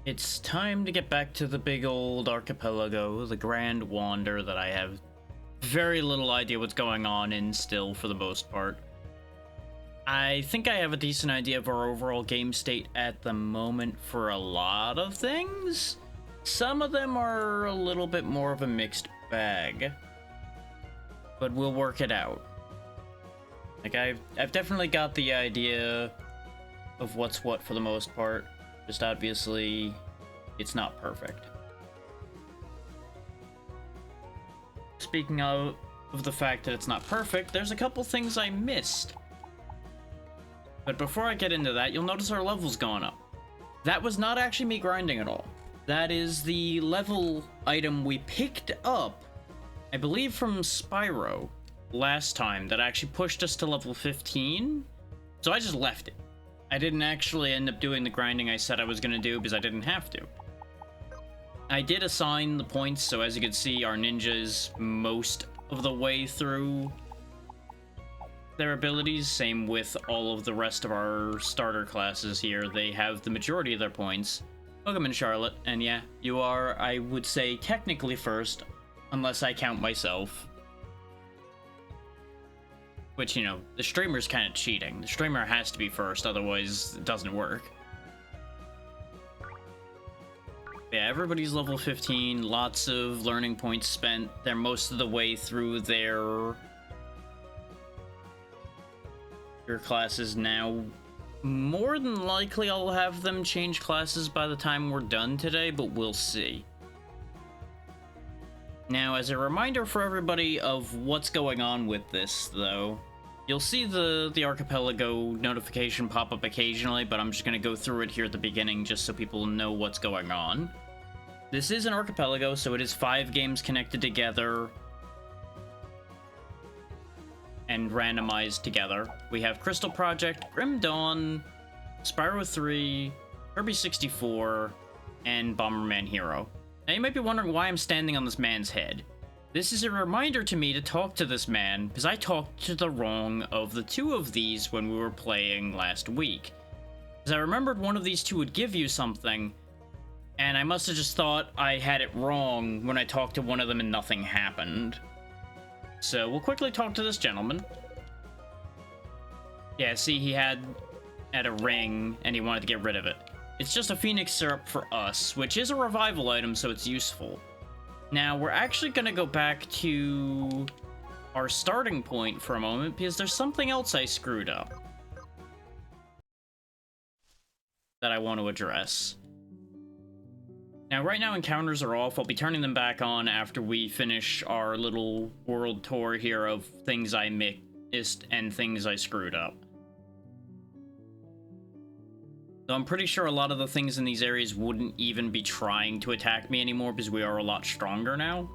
It's time to get back to the big old archipelago, the grand wander that I have very little idea what's going on in still for the most part. I think I have a decent idea of our overall game state at the moment for a lot of things. Some of them are a little bit more of a mixed bag, but we'll work it out. Like, I've definitely got the idea of what's what for the most part. Just obviously, it's not perfect. Speaking of the fact that it's not perfect, there's a couple things I missed. But before I get into that, you'll notice our level's gone up. That was not actually me grinding at all. That is the level item we picked up, I believe from Spyro, last time, that actually pushed us to level 15. So I just left it. I didn't actually end up doing the grinding I said I was going to do because I didn't have to. I did assign the points, so as you can see, our ninjas most of the way through their abilities. Same with all of the rest of our starter classes here. They have the majority of their points. Welcome in, Charlotte. And yeah, you are, I would say, technically first, unless I count myself. Which, you know, the streamer's kind of cheating. The streamer has to be first, otherwise it doesn't work. Yeah, everybody's level 15, lots of learning points spent. They're most of the way through their classes now. More than likely I'll have them change classes by the time we're done today, but we'll see. Now, as a reminder for everybody of what's going on with this, though, you'll see the Archipelago notification pop up occasionally, but I'm just going to go through it here at the beginning just so people know what's going on. This is an Archipelago, so it is 5 games connected together and randomized together. We have Crystal Project, Grim Dawn, Spyro 3, Kirby 64, and Bomberman Hero. Now you might be wondering why I'm standing on this man's head. This is a reminder to me to talk to this man, because I talked to the wrong of the two of these when we were playing last week. Because I remembered one of these two would give you something, and I must have just thought I had it wrong when I talked to one of them and nothing happened. So we'll quickly talk to this gentleman. Yeah, see, he had a ring, and he wanted to get rid of it. It's just a Phoenix Syrup for us, which is a revival item, so it's useful. Now, we're actually going to go back to our starting point for a moment, because there's something else I screwed up that I want to address. Now, right now, encounters are off. I'll be turning them back on after we finish our little world tour here of things I missed and things I screwed up. So I'm pretty sure a lot of the things in these areas wouldn't even be trying to attack me anymore because we are a lot stronger now.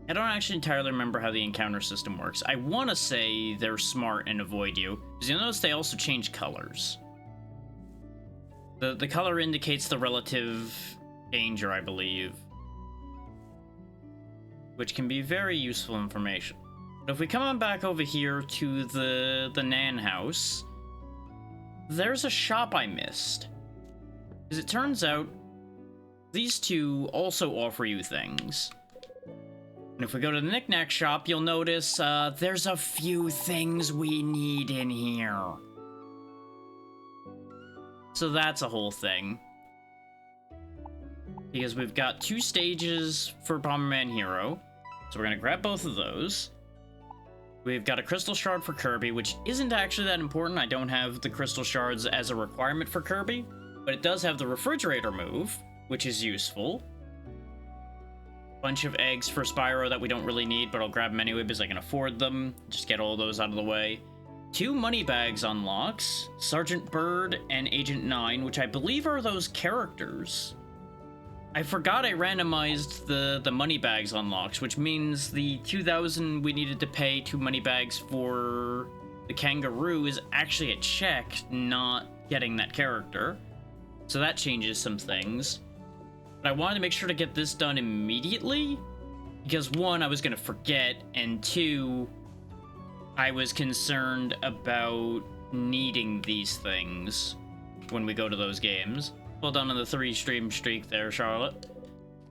I don't actually entirely remember how the encounter system works. I want to say they're smart and avoid you, because you'll notice they also change colors. The color indicates the relative danger, I believe, which can be very useful information. But if we come on back over here to the Nan house, there's a shop I missed. As it turns out, these two also offer you things. And if we go to the knickknack shop, you'll notice there's a few things we need in here. So that's a whole thing. Because we've got 2 stages for Bomberman Hero. So we're going to grab both of those. We've got a Crystal Shard for Kirby, which isn't actually that important. I don't have the Crystal Shards as a requirement for Kirby. But it does have the Refrigerator move, which is useful. Bunch of eggs for Spyro that we don't really need, but I'll grab them anyway because I can afford them. Just get all those out of the way. 2 money bags unlocks, Sergeant Bird and Agent 9, which I believe are those characters. I forgot I randomized the money bags unlocks, which means the 2,000 we needed to pay 2 money bags for the kangaroo is actually a check, not getting that character. So that changes some things. But I wanted to make sure to get this done immediately, because 1, I was going to forget, and 2, I was concerned about needing these things. when we go to those games. Well done on the 3-stream streak there, Charlotte.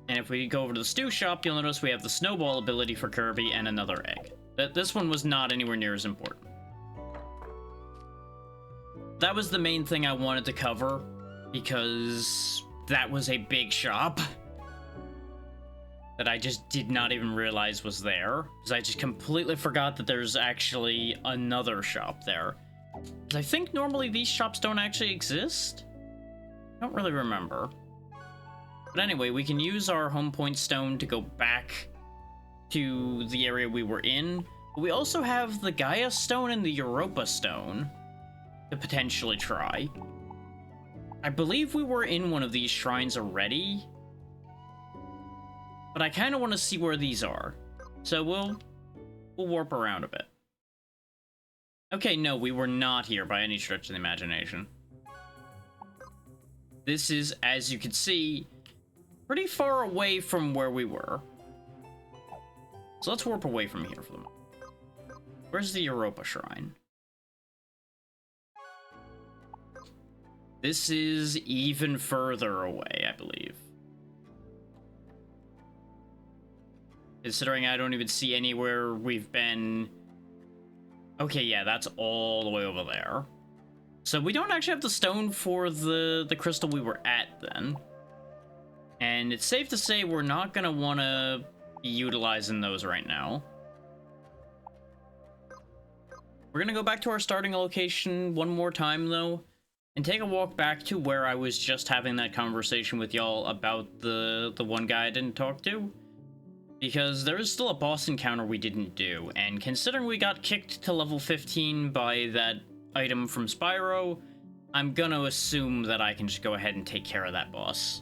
And if we go over to the stew shop, you'll notice we have the snowball ability for Kirby and another egg. This one was not anywhere near as important. That was the main thing I wanted to cover, because that was a big shop that I just did not even realize was there, because I just completely forgot that there's actually another shop there. Because I think normally these shops don't actually exist? I don't really remember. But anyway, we can use our home point stone to go back to the area we were in. But we also have the Gaia stone and the Europa stone to potentially try. I believe we were in one of these shrines already, but I kind of want to see where these are. So we'll warp around a bit. Okay, no, we were not here by any stretch of the imagination. This is, as you can see, pretty far away from where we were. So let's warp away from here for the moment. Where's the Europa Shrine? This is even further away, I believe. Considering I don't even see anywhere we've been... Okay, yeah, that's all the way over there. So we don't actually have the stone for the crystal we were at then. And it's safe to say we're not going to want to be utilizing those right now. We're going to go back to our starting location one more time, though, and take a walk back to where I was just having that conversation with y'all about the one guy I didn't talk to. Because there is still a boss encounter we didn't do, and considering we got kicked to level 15 by that item from Spyro, I'm gonna assume that I can just go ahead and take care of that boss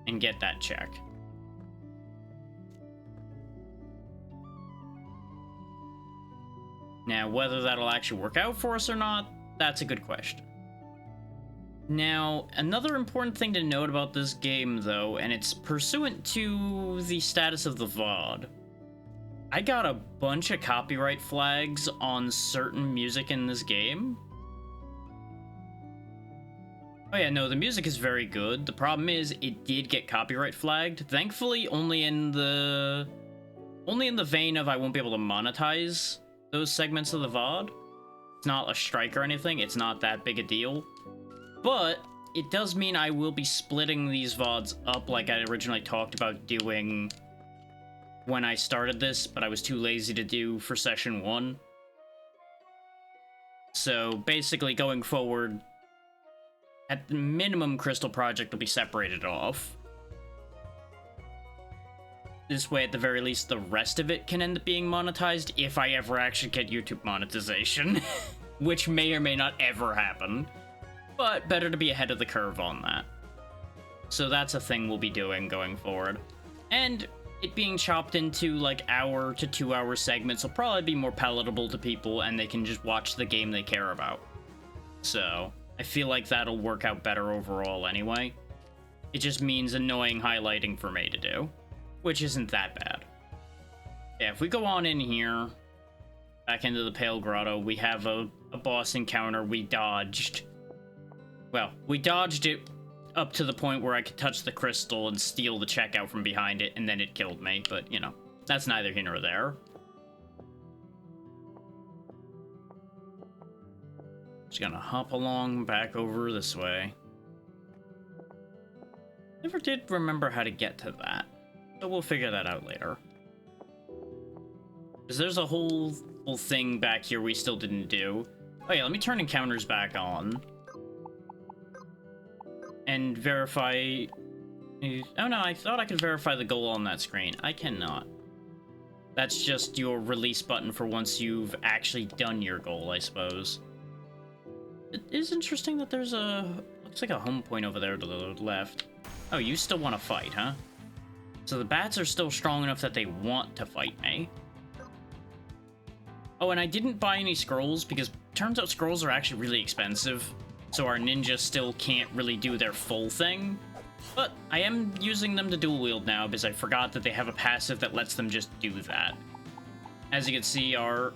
and get that check. Now, whether that'll actually work out for us or not, that's a good question. Now, another important thing to note about this game, though, and it's pursuant to the status of the VOD. I got a bunch of copyright flags on certain music in this game. Oh yeah, no, the music is very good. The problem is, it did get copyright flagged. Thankfully, only in the vein of I won't be able to monetize those segments of the VOD. It's not a strike or anything, it's not that big a deal. But it does mean I will be splitting these VODs up like I originally talked about doing when I started this, but I was too lazy to do for session 1. So basically going forward, at the minimum, Crystal Project will be separated off. This way, at the very least, the rest of it can end up being monetized if I ever actually get YouTube monetization, which may or may not ever happen. But better to be ahead of the curve on that. So that's a thing we'll be doing going forward. And it being chopped into like hour to 2 hour segments will probably be more palatable to people, and they can just watch the game they care about. So I feel like that'll work out better overall anyway. It just means annoying highlighting for me to do, which isn't that bad. Yeah, if we go on in here, back into the Pale Grotto, we have a boss encounter we dodged. Well, we dodged it up to the point where I could touch the crystal and steal the checkout from behind it, and then it killed me, but, you know, that's neither here nor there. Just gonna hop along back over this way. Never did remember how to get to that, so we'll figure that out later. Because there's a whole thing back here we still didn't do. Oh yeah, let me turn encounters back on. And verify... Oh no, I thought I could verify the goal on that screen. I cannot. That's just your release button for once you've actually done your goal, I suppose. It is interesting that there's a... looks like a home point over there to the left. Oh, you still want to fight, huh? So the bats are still strong enough that they want to fight me. Oh, and I didn't buy any scrolls because turns out scrolls are actually really expensive. So our ninjas still can't really do their full thing. But I am using them to dual wield now because I forgot that they have a passive that lets them just do that. As you can see, our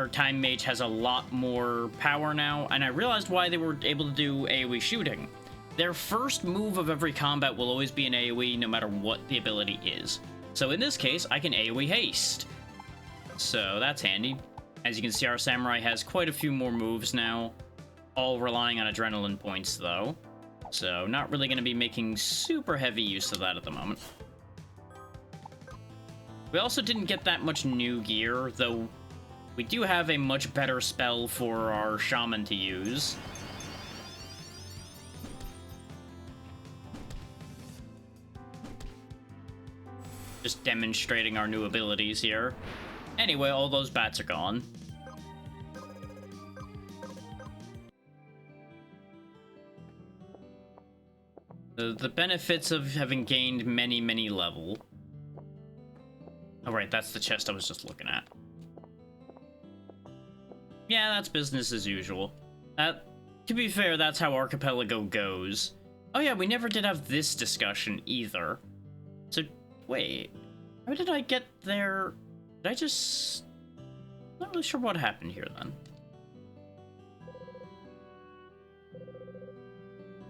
Her Time Mage has a lot more power now, and I realized why they were able to do AoE shooting. Their first move of every combat will always be an AoE no matter what the ability is. So in this case, I can AoE haste. So that's handy. As you can see, our samurai has quite a few more moves now, all relying on adrenaline points though. So not really going to be making super heavy use of that at the moment. We also didn't get that much new gear, though we do have a much better spell for our shaman to use. Just demonstrating our new abilities here. Anyway, all those bats are gone. The benefits of having gained many level. Oh, right, that's the chest I was just looking at. Yeah, that's business as usual. To be fair, that's how Archipelago goes. Oh yeah, we never did have this discussion either. So, wait. How did I get there? Did I just... Not really sure what happened here, then.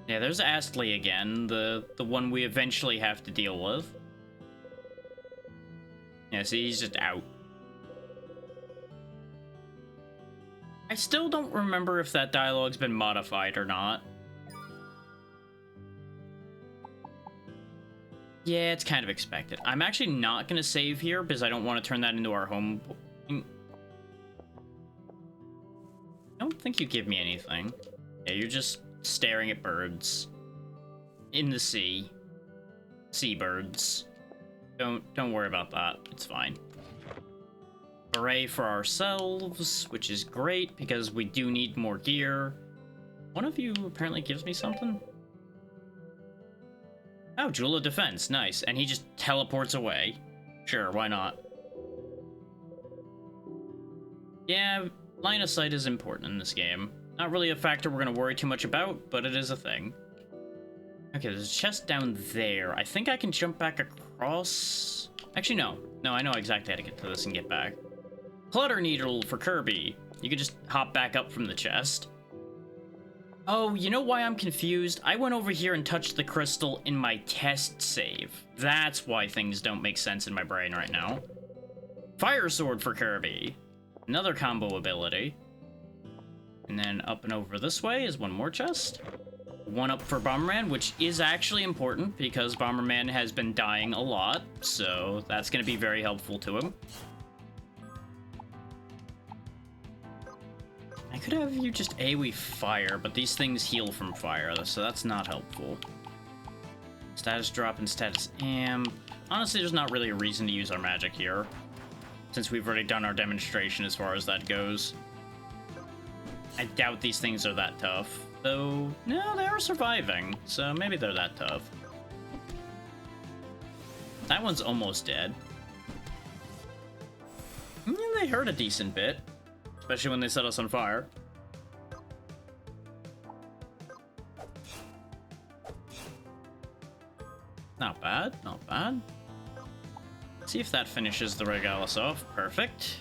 Yeah, there's Astley again, the one we eventually have to deal with. Yeah, see, he's just out. I still don't remember if that dialogue's been modified or not. Yeah, it's kind of expected. I'm actually not going to save here because I don't want to turn that into our home. I don't think you give me anything. Yeah, you're just staring at birds. In the sea. Seabirds. Don't worry about that. It's fine. Beret for ourselves, which is great because we do need more gear. One of you apparently gives me something. Oh, Jewel of Defense, nice. And he just teleports away. Sure, why not? Yeah, line of sight is important in this game. Not really a factor we're going to worry too much about, but it is a thing. Okay, there's a chest down there. I think I can jump back across... Actually, no. No, I know exactly how to get to this and get back. Clutter Needle for Kirby. You can just hop back up from the chest. Oh, you know why I'm confused? I went over here and touched the crystal in my test save. That's why things don't make sense in my brain right now. Fire Sword for Kirby. Another combo ability. And then up and over this way is one more chest. One up for Bomberman, which is actually important because Bomberman has been dying a lot, so that's going to be very helpful to him. I could have you just AoE fire, but these things heal from fire, so that's not helpful. Status drop and status amp. Honestly, there's not really a reason to use our magic here, since we've already done our demonstration as far as that goes. I doubt these things are that tough. Though, no, they are surviving, so maybe they're that tough. That one's almost dead. Yeah, they hurt a decent bit, especially when they set us on fire. Not bad, not bad. See if that finishes the Regalis off. Perfect.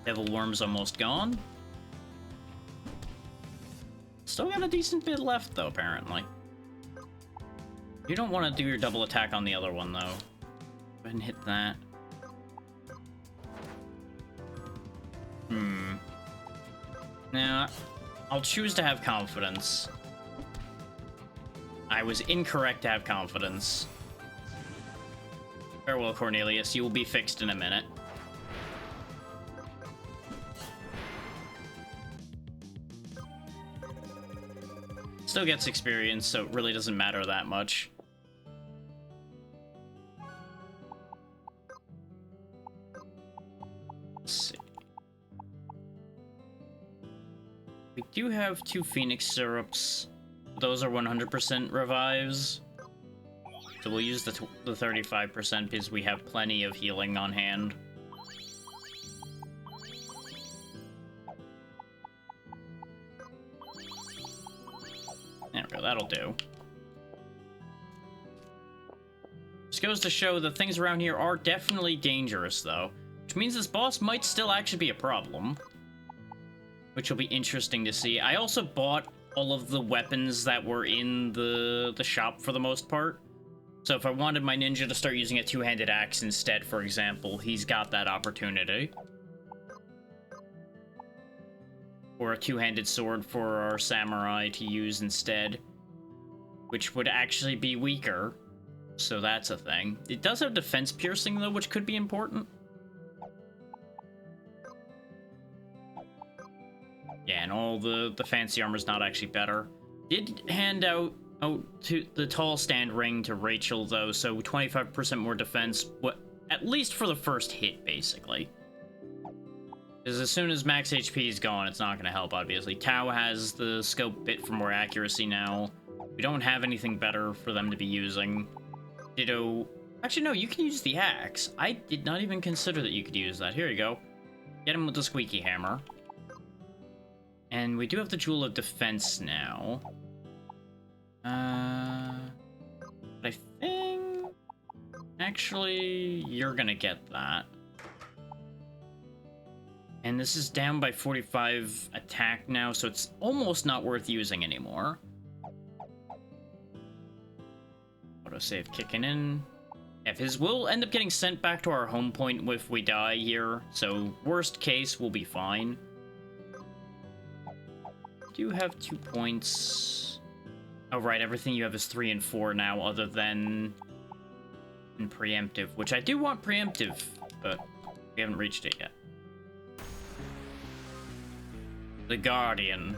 Devil Worm's almost gone. Still got a decent bit left, though, apparently. You don't want to do your double attack on the other one, though. Go ahead and hit that. Now, I'll choose to have confidence. I was incorrect to have confidence. Farewell, Cornelius. You will be fixed in a minute. Still gets experience, so it really doesn't matter that much. Let's see. We do have 2 Phoenix Syrups. Those are 100% revives. So we'll use the 35% because we have plenty of healing on hand. There we go, that'll do. Just goes to show that things around here are definitely dangerous, though. Which means this boss might still actually be a problem. Which will be interesting to see. I also bought all of the weapons that were in the shop for the most part. So if I wanted my ninja to start using a two-handed axe instead, for example, he's got that opportunity. Or a two-handed sword for our samurai to use instead. Which would actually be weaker. So that's a thing. It does have defense piercing, though, which could be important. Yeah, and all the fancy armor's not actually better. Did hand out to the tall stand ring to Rachel, though, so 25% more defense, at least for the first hit, basically. Because as soon as max HP is gone, it's not going to help, obviously. Tao has the scope bit for more accuracy now. We don't have anything better for them to be using. Ditto... Actually, no, you can use the axe. I did not even consider that you could use that. Here you go. Get him with the squeaky hammer. And we do have the Jewel of Defense now. But I think... Actually, you're gonna get that. And this is down by 45 attack now, so it's almost not worth using anymore. Autosave kicking in. If his will end up getting sent back to our home point if we die here, so worst case, we'll be fine. Do have 2 points. Oh, right, everything you have is 3 and 4 now, other than in preemptive, which I do want preemptive, but we haven't reached it yet. The Guardian.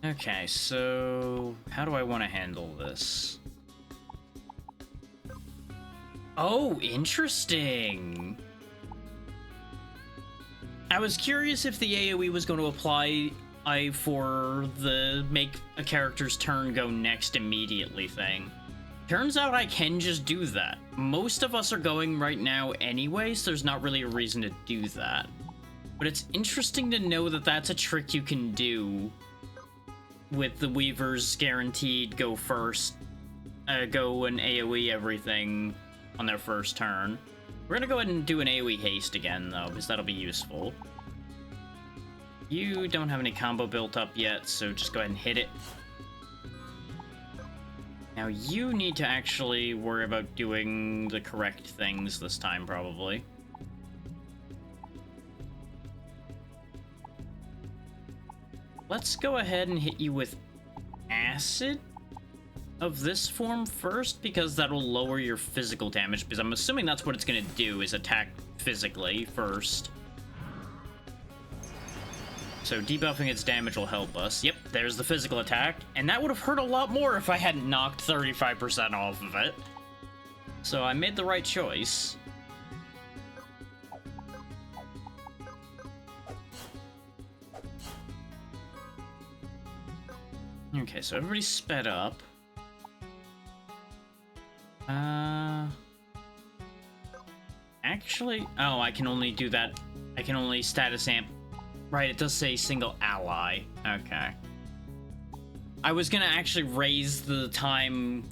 Okay, so how do I want to handle this? Oh, interesting. I was curious if the AoE was going to apply for the make a character's turn go next immediately thing. Turns out I can just do that. Most of us are going right now anyway, so there's not really a reason to do that. But it's interesting to know that that's a trick you can do with the Weaver's guaranteed go first, go and AoE everything on their first turn. We're gonna go ahead and do an AoE haste again, though, because that'll be useful. You don't have any combo built up yet, so just go ahead and hit it. Now you need to actually worry about doing the correct things this time, probably. Let's go ahead and hit you with acid of this form first, because that'll lower your physical damage, because I'm assuming that's what it's gonna do, is attack physically first. So debuffing its damage will help us. Yep, there's the physical attack, and that would have hurt a lot more if I hadn't knocked 35% off of it. So I made the right choice. Okay, so everybody's sped up. Actually, oh, I can only do that. I can only status amp. Right, it does say single ally. Okay. I was gonna actually raise the time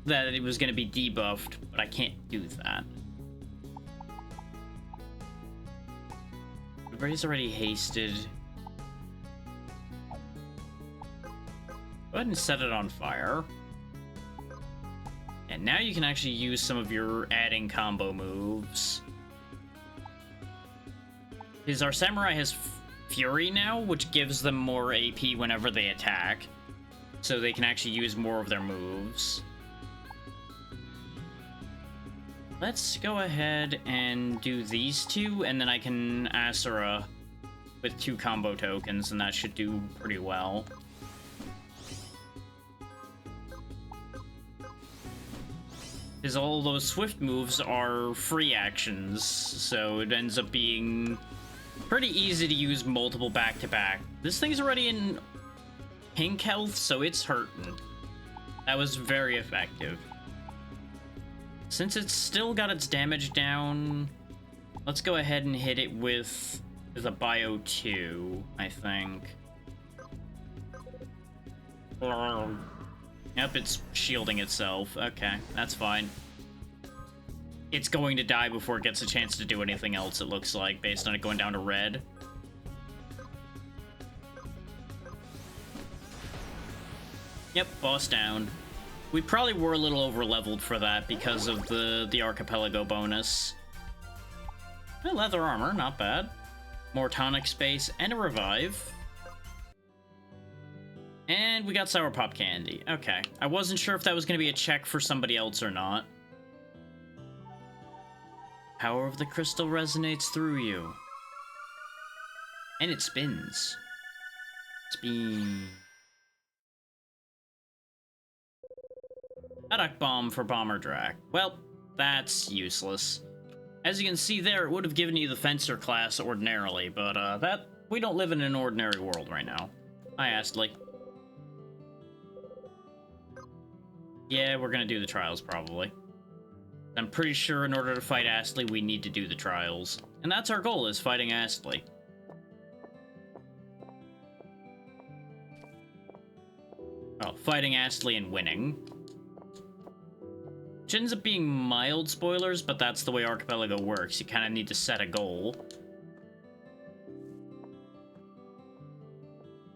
that it was gonna be debuffed, but I can't do that. Everybody's already hasted. Go ahead and set it on fire. And now you can actually use some of your adding combo moves. Because our samurai has Fury now, which gives them more AP whenever they attack. So they can actually use more of their moves. Let's go ahead and do these two, and then I can Asura with 2 combo tokens, and that should do pretty well. Because all those swift moves are free actions, so it ends up being pretty easy to use multiple back-to-back. This thing's already in pink health, so it's hurting. That was very effective. Since it's still got its damage down, let's go ahead and hit it with is a Bio 2, I think. Yep, it's shielding itself. Okay, that's fine. It's going to die before it gets a chance to do anything else, it looks like, based on it going down to red. Yep, boss down. We probably were a little over-leveled for that because of the Archipelago bonus. Leather armor, not bad. More tonic space and a revive. And we got Sour Pop Candy. Okay. I wasn't sure if that was going to be a check for somebody else or not. Power of the crystal resonates through you. And it spins. Spin. Attack Bomb for Bomber Drac. Well, that's useless. As you can see there, it would have given you the Fencer class ordinarily, but we don't live in an ordinary world right now. Hi, Astley. Yeah, we're gonna do the trials, probably. I'm pretty sure in order to fight Astley, we need to do the trials. And that's our goal, is fighting Astley. Well, fighting Astley and winning. Which ends up being mild spoilers, but that's the way Archipelago works. You kind of need to set a goal.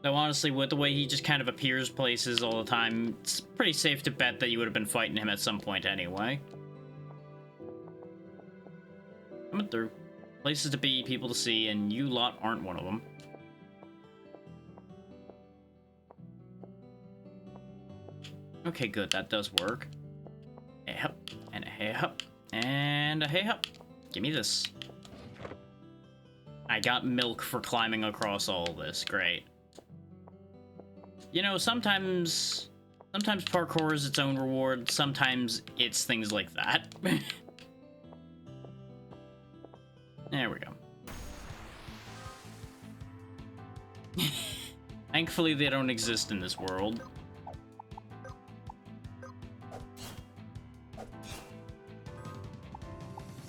So honestly, with the way he just kind of appears places all the time, it's pretty safe to bet that you would have been fighting him at some point anyway. Coming through. Places to be, people to see, and you lot aren't one of them. Okay, good, that does work. A hey hup, and a hey hup, and a hey hup. Give me this. I got milk for climbing across all this. Great. You know, sometimes parkour is its own reward. Sometimes it's things like that. There we go. Thankfully, they don't exist in this world.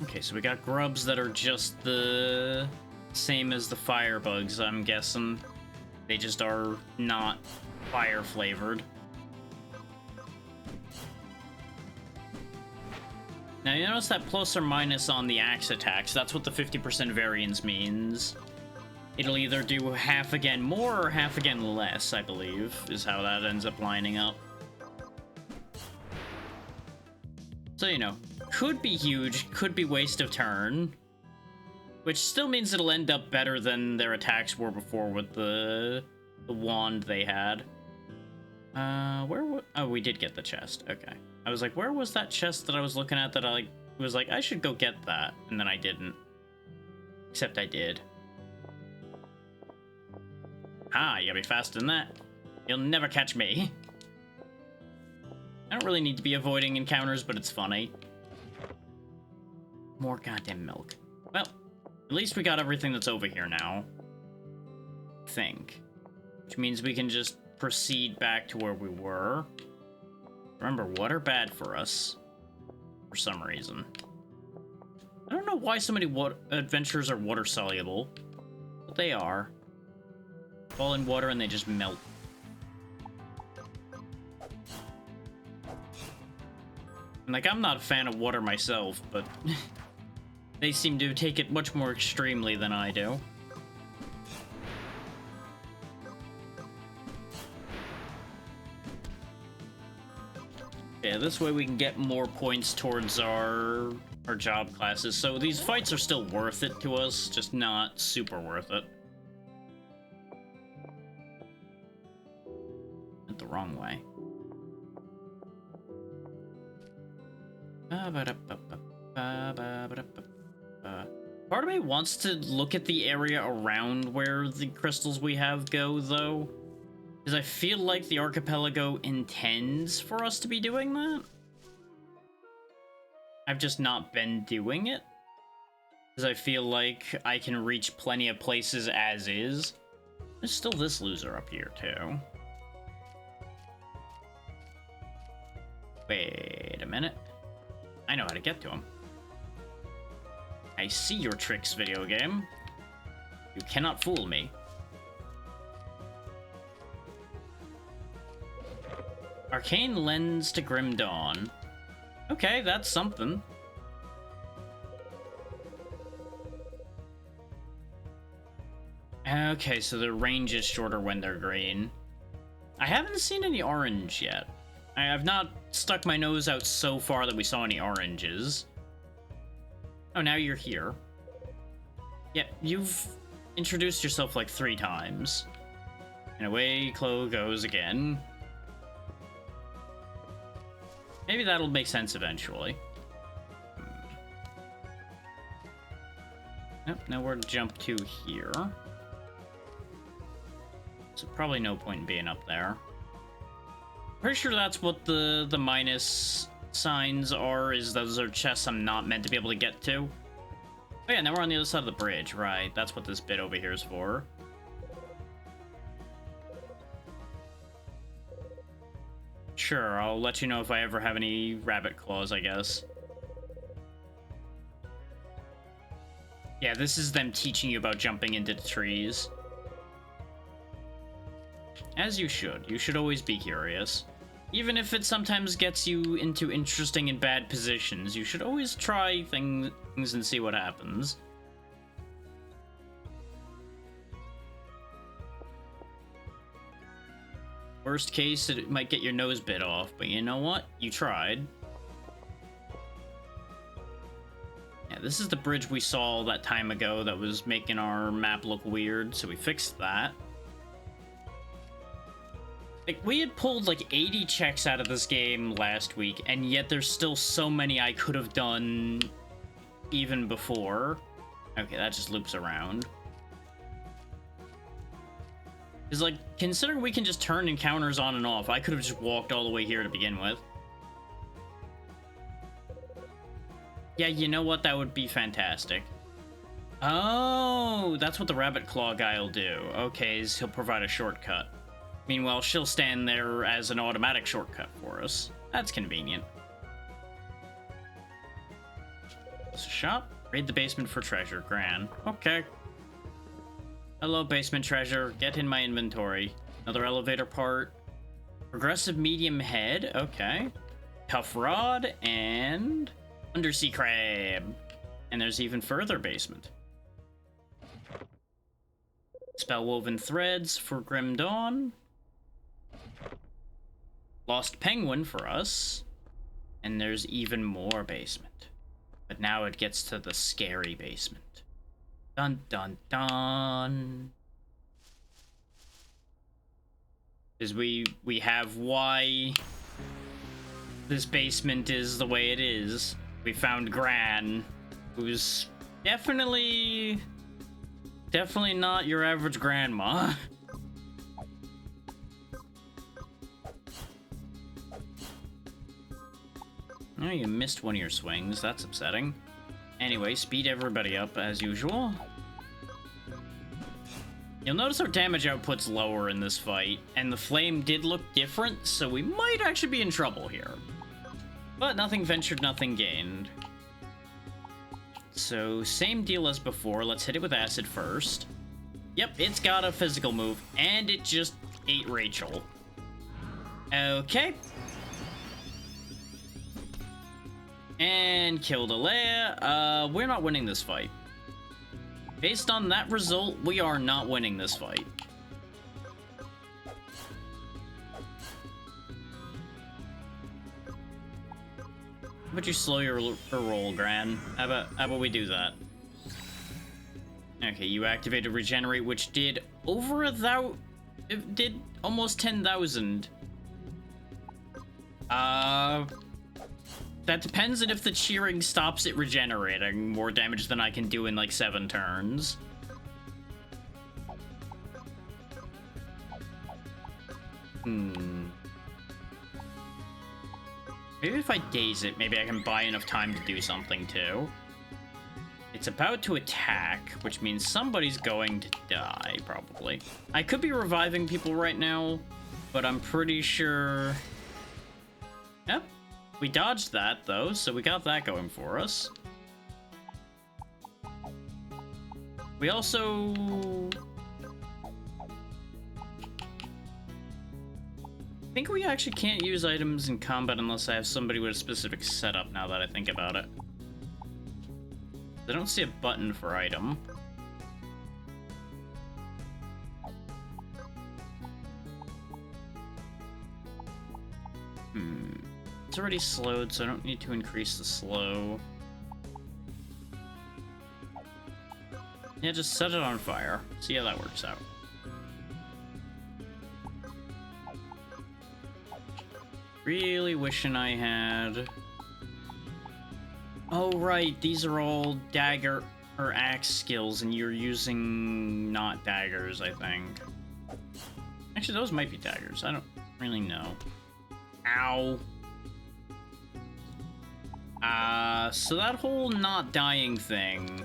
Okay, so we got grubs that are just the same as the firebugs, I'm guessing. They just are not fire flavored. Now you notice that plus or minus on the axe attacks, that's what the 50% variance means. It'll either do half again more or half again less, I believe, is how that ends up lining up. So, you know, could be huge, could be waste of turn. Which still means it'll end up better than their attacks were before with the wand they had. Oh, we did get the chest. Okay. I was like, where was that chest that I was looking at that I was like, I should go get that, and then I didn't. Except I did. Ah, you gotta be faster than that. You'll never catch me. I don't really need to be avoiding encounters, but it's funny. More goddamn milk. Well, at least we got everything that's over here now. I think. Which means we can just proceed back to where we were. Remember, water bad for us. For some reason. I don't know why so many adventures are water soluble. But they are. Fall in water and they just melt. And like, I'm not a fan of water myself, but they seem to take it much more extremely than I do. Yeah, this way we can get more points towards our job classes. So these fights are still worth it to us, just not super worth it. Went the wrong way. Part of me wants to look at the area around where the crystals we have go, though. Because I feel like the Archipelago intends for us to be doing that. I've just not been doing it. Because I feel like I can reach plenty of places as is. There's still this loser up here, too. Wait a minute. I know how to get to him. I see your tricks, video game. You cannot fool me. Arcane Lens to Grim Dawn. Okay, that's something. Okay, so the range is shorter when they're green. I haven't seen any orange yet. I've not stuck my nose out so far that we saw any oranges. Oh, now you're here. Yeah, you've introduced yourself like 3 times. And away Chloe goes again. Maybe that'll make sense eventually. Nope, nowhere to jump to here. So probably no point in being up there. Pretty sure that's what the minus signs are, is those are chests I'm not meant to be able to get to. Oh yeah, now we're on the other side of the bridge, right? That's what this bit over here is for. Sure, I'll let you know if I ever have any rabbit claws, I guess. Yeah, this is them teaching you about jumping into the trees. As you should. You should always be curious. Even if it sometimes gets you into interesting and bad positions, you should always try things and see what happens. Worst case, it might get your nose bit off, but you know what? You tried. Yeah, this is the bridge we saw that time ago that was making our map look weird, so we fixed that. Like, we had pulled like 80 checks out of this game last week, and yet there's still so many I could have done even before. Okay, that just loops around. Because, like, considering we can just turn encounters on and off, I could have just walked all the way here to begin with. Yeah, you know what? That would be fantastic. Oh, that's what the rabbit claw guy will do. Okay, he'll provide a shortcut. Meanwhile, she'll stand there as an automatic shortcut for us. That's convenient. It's a shop. Raid the basement for treasure. Gran. Okay. Hello, basement treasure. Get in my inventory. Another elevator part. Progressive medium head. Okay. Tough rod and undersea crab. And there's even further basement. Spellwoven threads for Grim Dawn. Lost penguin for us. And there's even more basement. But now it gets to the scary basement. Dun dun dun. Because we have why this basement is the way it is. We found Gran, who's definitely not your average grandma. Oh, you missed one of your swings. That's upsetting. Anyway, speed everybody up as usual. You'll notice our damage output's lower in this fight, and the flame did look different, so we might actually be in trouble here. But nothing ventured, nothing gained. So, same deal as before. Let's hit it with acid first. Yep, it's got a physical move, and it just ate Rachel. Okay. And killed Alea. We're not winning this fight. Based on that result, we are not winning this fight. How about you slow your roll, Gran? How about we do that? Okay, you activated Regenerate, which did over it did almost 10,000. That depends on if the cheering stops it regenerating more damage than I can do in like 7 turns. Maybe if I daze it, maybe I can buy enough time to do something too. It's about to attack, which means somebody's going to die, probably. I could be reviving people right now, but I'm pretty sure... Yep. We dodged that, though, so we got that going for us. We also... I think we actually can't use items in combat unless I have somebody with a specific setup, now that I think about it. I don't see a button for item. It's already slowed, so I don't need to increase the slow. Yeah, just set it on fire. See how that works out. Really wishing I had... Oh, right. These are all dagger or axe skills, and you're using not daggers, I think. Actually, those might be daggers. I don't really know. Ow. So that whole not dying thing...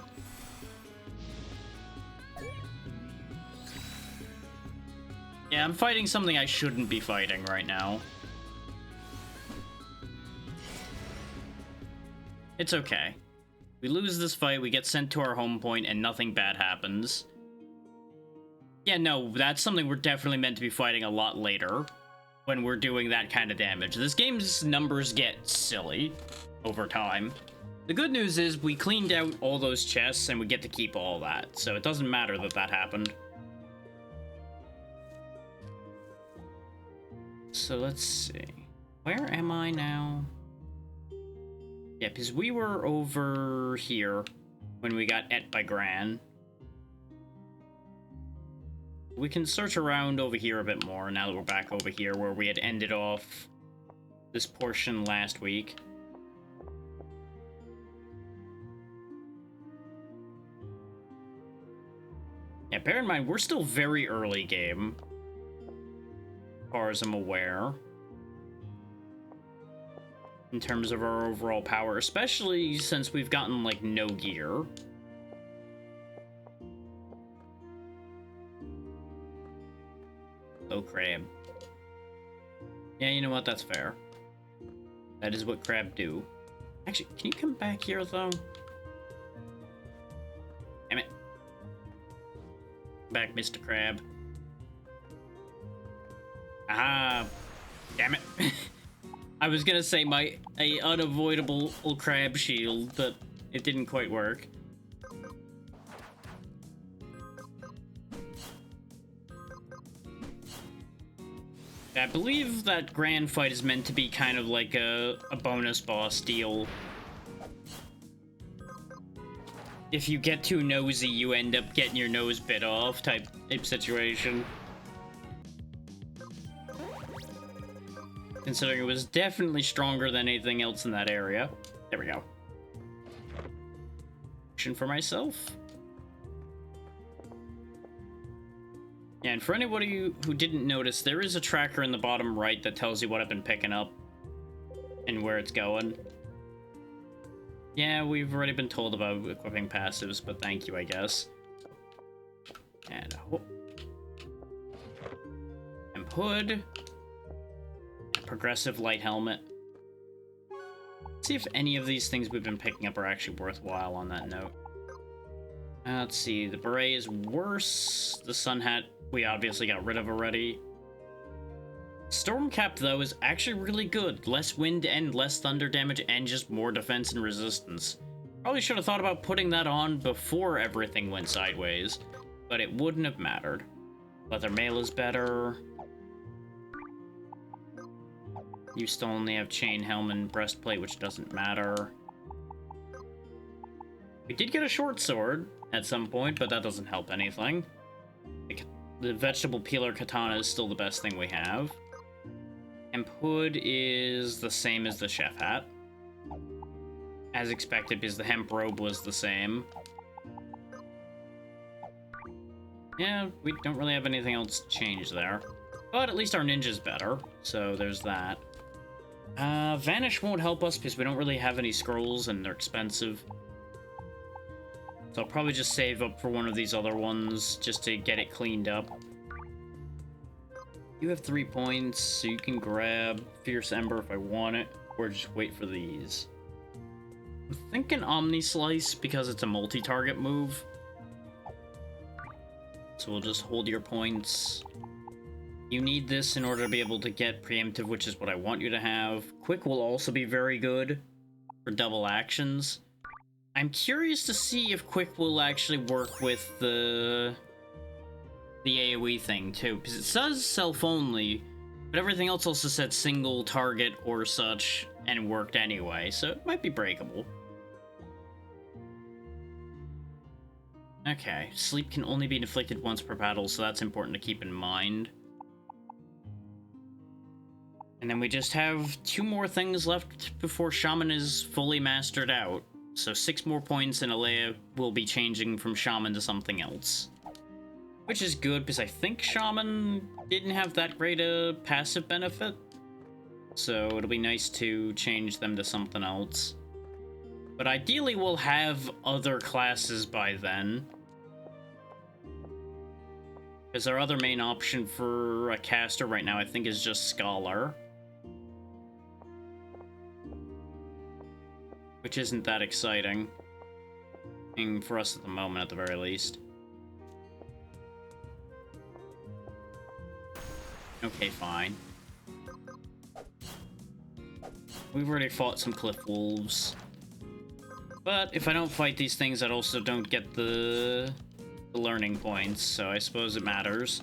Yeah, I'm fighting something I shouldn't be fighting right now. It's okay. We lose this fight, we get sent to our home point, and nothing bad happens. Yeah, no, that's something we're definitely meant to be fighting a lot later, when we're doing that kind of damage. This game's numbers get silly over time. The good news is we cleaned out all those chests, and we get to keep all that, so it doesn't matter that that happened. So let's see. Where am I now? Yeah, because we were over here when we got et by Gran. We can search around over here a bit more now that we're back over here where we had ended off this portion last week. Yeah, bear in mind, we're still very early game, as far as I'm aware, in terms of our overall power, especially since we've gotten, like, no gear. Oh, crab. Yeah, you know what? That's fair. That is what crab do. Actually, can you come back here, though? Damn it. Back, Mr. Crab. Ah, damn it. I was gonna say a unavoidable crab shield, but it didn't quite work. I believe that grand fight is meant to be kind of like a bonus boss deal. If you get too nosy, you end up getting your nose bit off type situation. Considering it was definitely stronger than anything else in that area. There we go. Action for myself. Yeah, and for anybody who didn't notice, there is a tracker in the bottom right that tells you what I've been picking up and where it's going. Yeah, we've already been told about equipping passives, but thank you, I guess. And hood. Progressive light helmet. Let's see if any of these things we've been picking up are actually worthwhile on that note. Let's see, the beret is worse. The sun hat we obviously got rid of already. Storm cap, though, is actually really good. Less wind and less thunder damage and just more defense and resistance. Probably should have thought about putting that on before everything went sideways, but it wouldn't have mattered. Leather mail is better. You still only have chain helm and breastplate, which doesn't matter. We did get a short sword at some point, but that doesn't help anything. The vegetable peeler katana is still the best thing we have. Hemp hood is the same as the chef hat. As expected, because the hemp robe was the same. Yeah, we don't really have anything else to change there. But at least our ninja's better, so there's that. Vanish won't help us because we don't really have any scrolls and they're expensive. So I'll probably just save up for one of these other ones just to get it cleaned up. You have 3 points, so you can grab Fierce Ember if I want it, or just wait for these. I'm thinking Omni Slice because it's a multi-target move. So we'll just hold your points. You need this in order to be able to get preemptive, which is what I want you to have. Quick will also be very good for double actions. I'm curious to see if Quick will actually work with the AoE thing too, because it says self-only, but everything else also said single target or such, and worked anyway, so it might be breakable. Okay, sleep can only be inflicted once per battle, so that's important to keep in mind. And then we just have 2 more things left before Shaman is fully mastered out. So 6 more points and Alea will be changing from Shaman to something else. Which is good, because I think Shaman didn't have that great a passive benefit. So it'll be nice to change them to something else. But ideally we'll have other classes by then. Because our other main option for a caster right now, I think, is just Scholar. Which isn't that exciting. For us at the moment, at the very least. Okay, fine. We've already fought some cliff wolves. But if I don't fight these things, I also don't get the learning points, so I suppose it matters.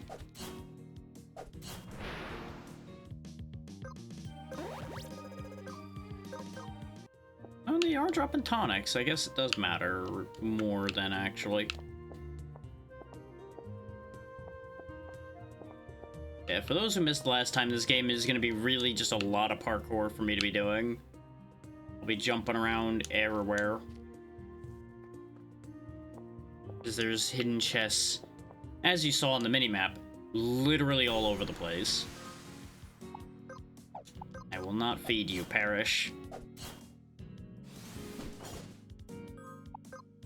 Oh, they are dropping tonics. I guess it does matter more than actually. Yeah, for those who missed last time, this game is going to be really just a lot of parkour for me to be doing. I'll be jumping around everywhere. Because there's hidden chests, as you saw on the minimap, literally all over the place. I will not feed you, Perish.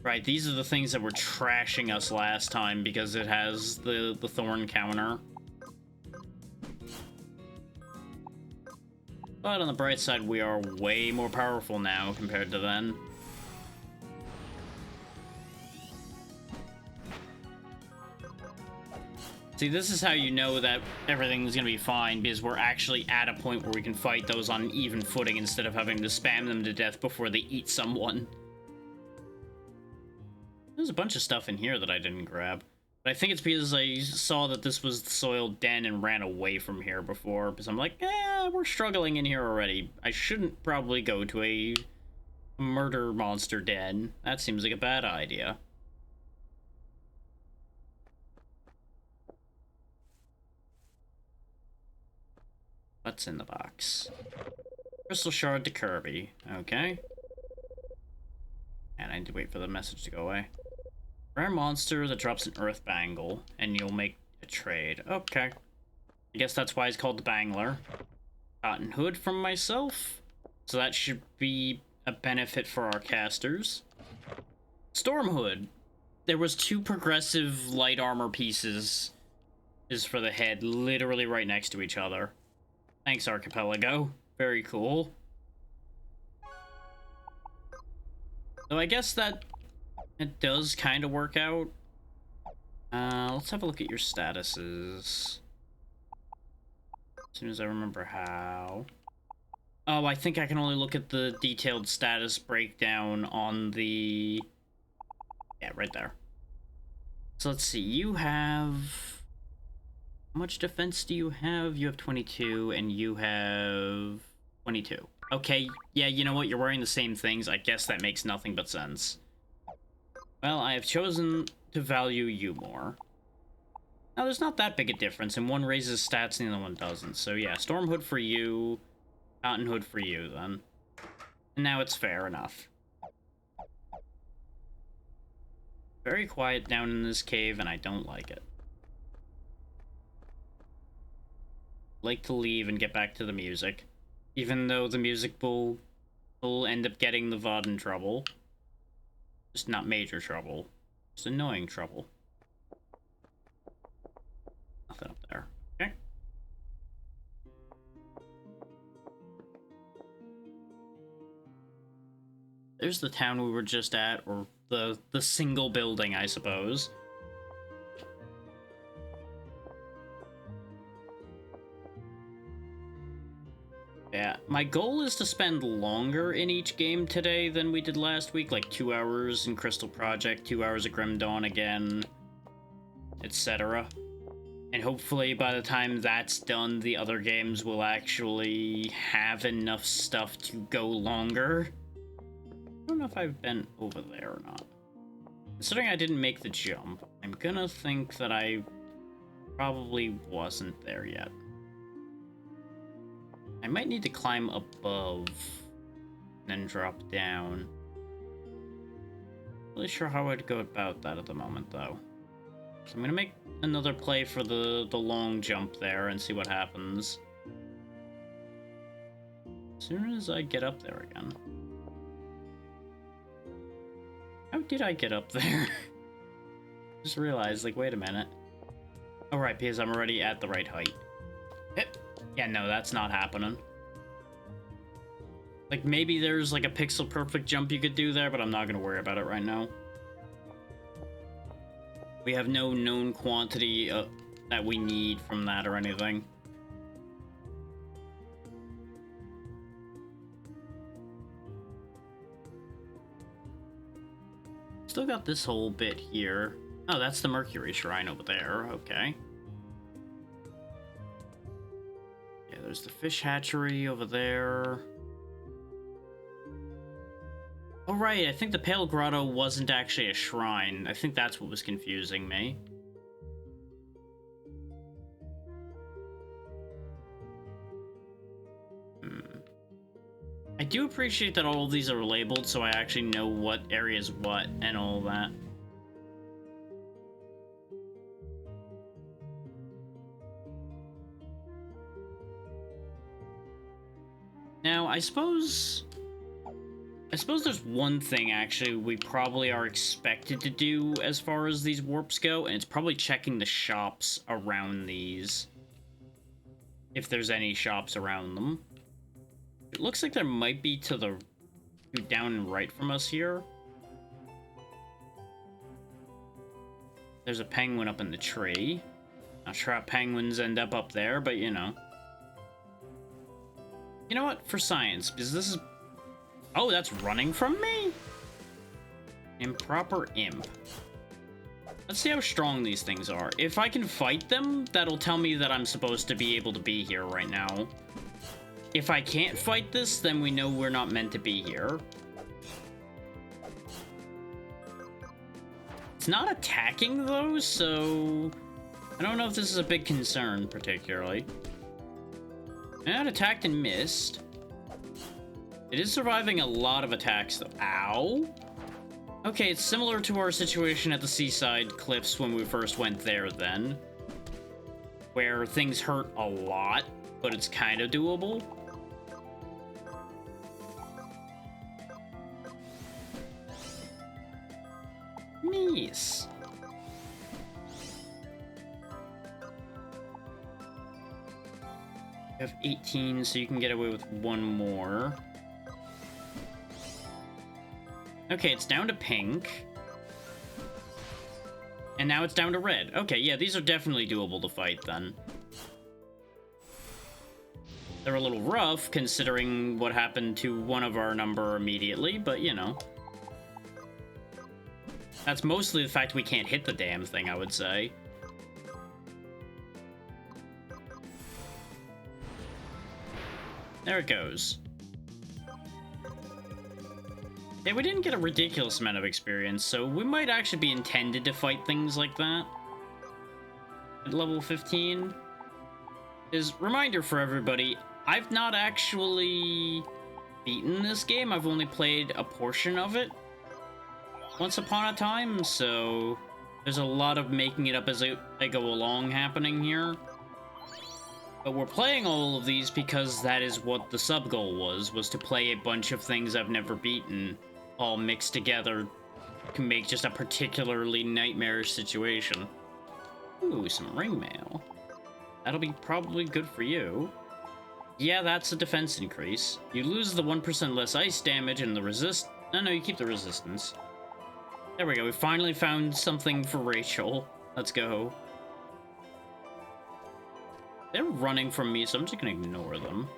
Right, these are the things that were trashing us last time because it has the thorn counter. But on the bright side, we are way more powerful now compared to then. See, this is how you know that everything's gonna be fine, because we're actually at a point where we can fight those on even footing instead of having to spam them to death before they eat someone. There's a bunch of stuff in here that I didn't grab. But I think it's because I saw that this was the soiled den and ran away from here before, because I'm like, we're struggling in here already. I shouldn't probably go to a murder monster den. That seems like a bad idea. What's in the box? Crystal shard to Kirby. Okay. And I need to wait for the message to go away. Rare monster that drops an earth bangle, and you'll make a trade. Okay. I guess that's why it's called the Bangler. Cotton hood from myself. So that should be a benefit for our casters. Storm hood. There was 2 progressive light armor pieces is for the head, literally right next to each other. Thanks, Archipelago. Very cool. So I guess that it does kind of work out. Let's have a look at your statuses. As soon as I remember how. Oh, I think I can only look at the detailed status breakdown on the... Yeah, right there. So let's see, you have... How much defense do you have? You have 22, and you have 22. Okay, yeah, you know what? You're wearing the same things. I guess that makes nothing but sense. Well, I have chosen to value you more. Now, there's not that big a difference, and one raises stats and the other one doesn't. So yeah, Storm Hood for you, Cotton Hood for you, then. And now it's fair enough. Very quiet down in this cave, and I don't like it. Like to leave and get back to the music, even though the music will end up getting the VOD in trouble. Just not major trouble, just annoying trouble. Nothing up there. Okay. There's the town we were just at, or the single building, I suppose. my goal is to spend longer in each game today than we did last week, like 2 hours in Crystal Project, 2 hours at Grim Dawn again, etc. And hopefully by the time that's done, the other games will actually have enough stuff to go longer. I don't know if I've been over there or not. Considering I didn't make the jump, I'm gonna think that I probably wasn't there yet. I might need to climb above and then drop down. Not really sure how I'd go about that at the moment, though. So I'm gonna make another play for the long jump there and see what happens. As soon as I get up there again. How did I get up there? Just realized, like, wait a minute. Oh, right, because I'm already at the right height. Yeah, no, that's not happening. Like, maybe there's, like, a pixel-perfect jump you could do there, but I'm not gonna worry about it right now. We have no known quantity that we need from that or anything. Still got this whole bit here. Oh, that's the Mercury Shrine over there. Okay. Yeah, there's the fish hatchery over there. Oh, right, I think the Pale Grotto wasn't actually a shrine. I think that's what was confusing me. I do appreciate that all of these are labeled so I actually know what area is what and all that. Now, I suppose there's one thing, actually, we probably are expected to do as far as these warps go, and it's probably checking the shops around these. If there's any shops around them. It looks like there might be to the down and right from us here. There's a penguin up in the tree. Not sure how penguins end up there, but you know. You know what? For science, because this is... Oh, that's running from me? Improper imp. Let's see how strong these things are. If I can fight them, that'll tell me that I'm supposed to be able to be here right now. If I can't fight this, then we know we're not meant to be here. It's not attacking, though, so... I don't know if this is a big concern, particularly. And attacked and missed. It is surviving a lot of attacks, though. Ow! Okay, it's similar to our situation at the seaside cliffs when we first went there, then. Where things hurt a lot, but it's kind of doable. Nice. You have 18, so you can get away with one more. Okay, it's down to pink. And now it's down to red. Okay, yeah, these are definitely doable to fight, then. They're a little rough, considering what happened to one of our number immediately, but, you know. That's mostly the fact we can't hit the damn thing, I would say. There it goes. Yeah, we didn't get a ridiculous amount of experience, so we might actually be intended to fight things like that. At level 15. Reminder for everybody, I've not actually beaten this game. I've only played a portion of it once upon a time, so there's a lot of making it up as I go along happening here. But we're playing all of these because that is what the sub-goal was to play a bunch of things I've never beaten, all mixed together to make just a particularly nightmarish situation. Ooh, some ring mail. That'll be probably good for you. Yeah, that's a defense increase. You lose the 1% less ice damage and the resist... No, you keep the resistance. There we go, we finally found something for Rachel. Let's go. They're running from me, so I'm just gonna ignore them.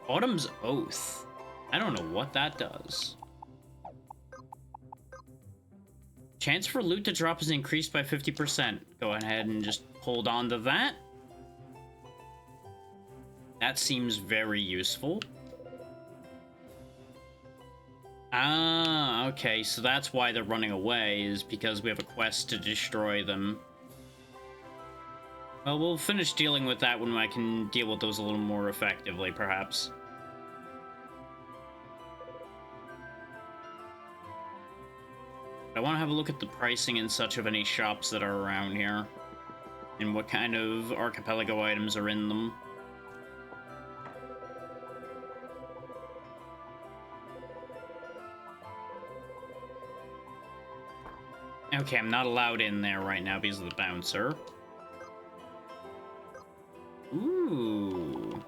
Autumn's Oath. I don't know what that does. Chance for loot to drop is increased by 50%. Go ahead and just hold on to that. That seems very useful. Ah, okay, so that's why they're running away, is because we have a quest to destroy them. Well, we'll finish dealing with that when I can deal with those a little more effectively, perhaps. I want to have a look at the pricing and such of any shops that are around here, and what kind of Archipelago items are in them. Okay, I'm not allowed in there right now because of the bouncer. Ooh.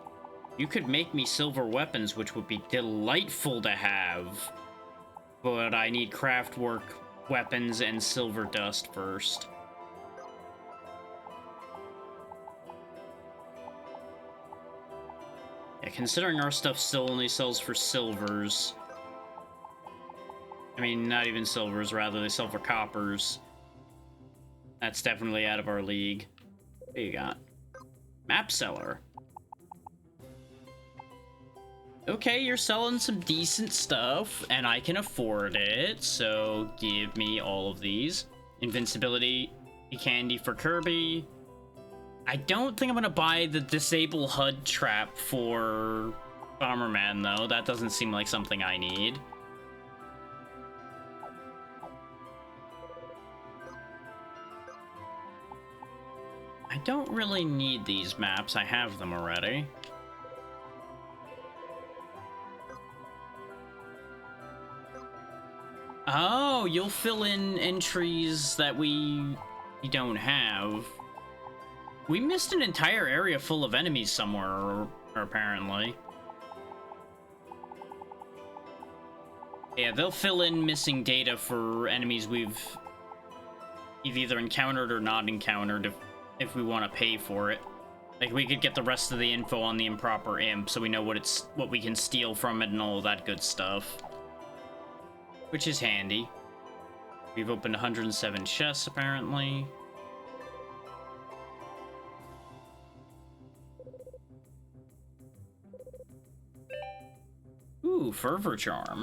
You could make me silver weapons, which would be delightful to have. But I need craftwork weapons and silver dust first. Yeah, considering our stuff still only sells for silvers. I mean, not even silvers, rather, they sell for coppers. That's definitely out of our league. What do you got? Map seller. Okay, you're selling some decent stuff, and I can afford it, so give me all of these. Invincibility candy for Kirby. I don't think I'm gonna buy the disable HUD trap for Bomberman, though. That doesn't seem like something I need. I don't really need these maps. I have them already. Oh, you'll fill in entries that we don't have. We missed an entire area full of enemies somewhere, apparently. Yeah, they'll fill in missing data for enemies we've either encountered or not encountered if we want to pay for it. Like, we could get the rest of the info on the improper imp so we know what we can steal from it and all that good stuff. Which is handy. We've opened 107 chests, apparently. Ooh, Fervor Charm.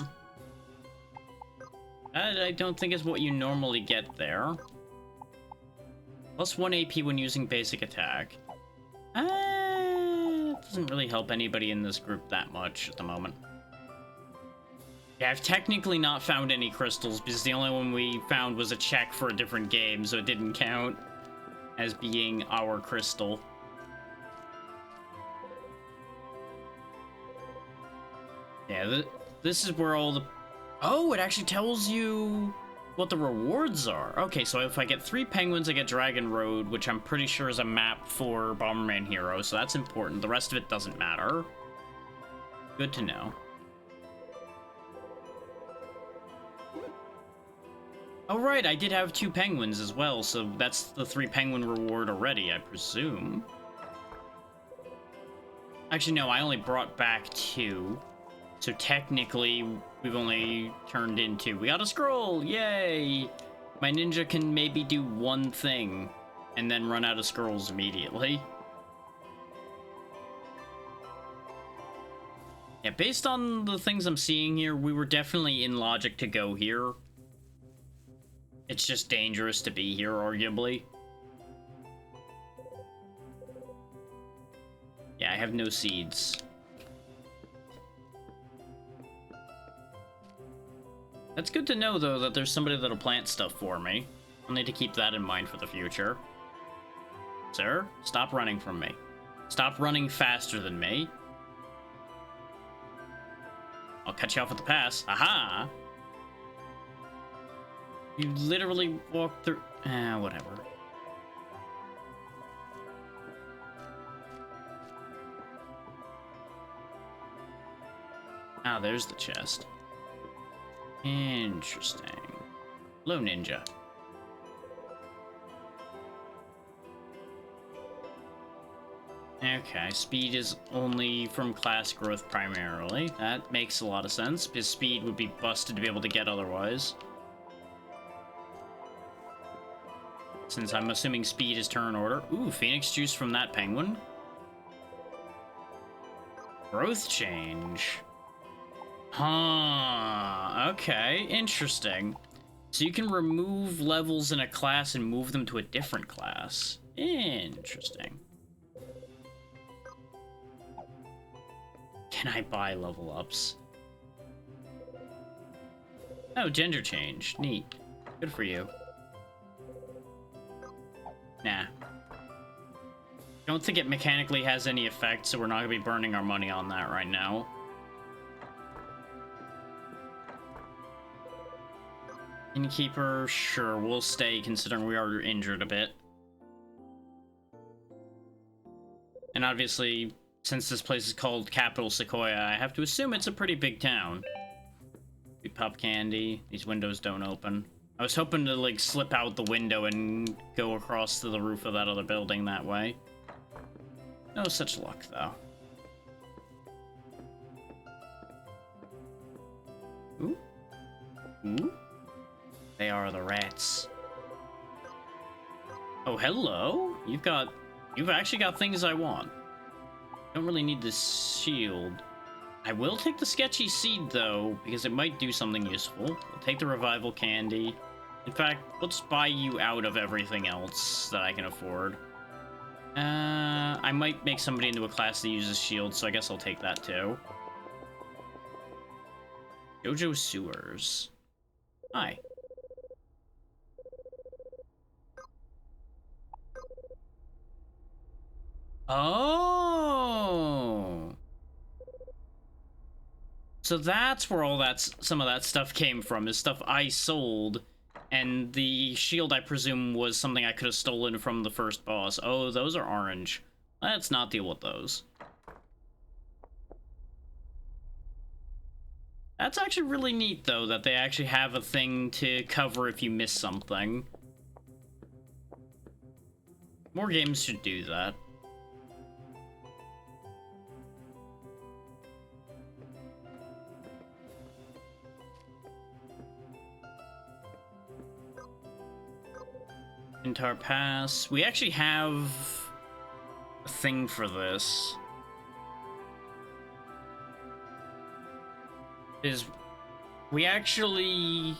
That I don't think is what you normally get there. Plus 1 AP when using basic attack. Doesn't really help anybody in this group that much at the moment. Yeah, I've technically not found any crystals because the only one we found was a check for a different game, so it didn't count as being our crystal. Yeah, this is where all the... Oh, it actually tells you what the rewards are. Okay, so if I get 3 penguins, I get Dragon Road, which I'm pretty sure is a map for Bomberman Hero, so that's important. The rest of it doesn't matter. Good to know. Oh, right, I did have 2 penguins as well, so that's the 3 penguin reward already, I presume. Actually, no, I only brought back 2. So technically, we've only turned in 2. We got a scroll! Yay! My ninja can maybe do 1 thing, and then run out of scrolls immediately. Yeah, based on the things I'm seeing here, we were definitely in logic to go here. It's just dangerous to be here, arguably. Yeah, I have no seeds. That's good to know, though, that there's somebody that'll plant stuff for me. I'll need to keep that in mind for the future. Sir, stop running from me. Stop running faster than me. I'll cut you off at the pass. Aha! You literally walked through... whatever. Ah, there's the chest. Interesting. Hello, ninja. Okay, speed is only from class growth primarily. That makes a lot of sense, because speed would be busted to be able to get otherwise. Since I'm assuming speed is turn order. Ooh, Phoenix juice from that penguin. Growth change. Huh. Okay, interesting. So you can remove levels in a class and move them to a different class. Interesting. Can I buy level ups? Oh, gender change. Neat. Good for you. Nah. Don't think it mechanically has any effect, so we're not gonna be burning our money on that right now. Innkeeper, sure, we'll stay considering we are injured a bit. And obviously, since this place is called Capital Sequoia, I have to assume it's a pretty big town. We pop candy. These windows don't open. I was hoping to, like, slip out the window and go across to the roof of that other building that way. No such luck, though. Ooh. Ooh. They are the rats. Oh, hello? You've actually got things I want. Don't really need this shield. I will take the sketchy seed, though, because it might do something useful. I'll take the revival candy. In fact, let's buy you out of everything else that I can afford. I might make somebody into a class that uses shield, so I guess I'll take that, too. Jojo Sewers. Hi. Oh. So that's where some of that stuff came from, is stuff I sold, and the shield, I presume, was something I could have stolen from the first boss. Oh, those are orange. Let's not deal with those. That's actually really neat, though, that they actually have a thing to cover if you miss something. More games should do that. Intar Pass. We actually have a thing for this. We actually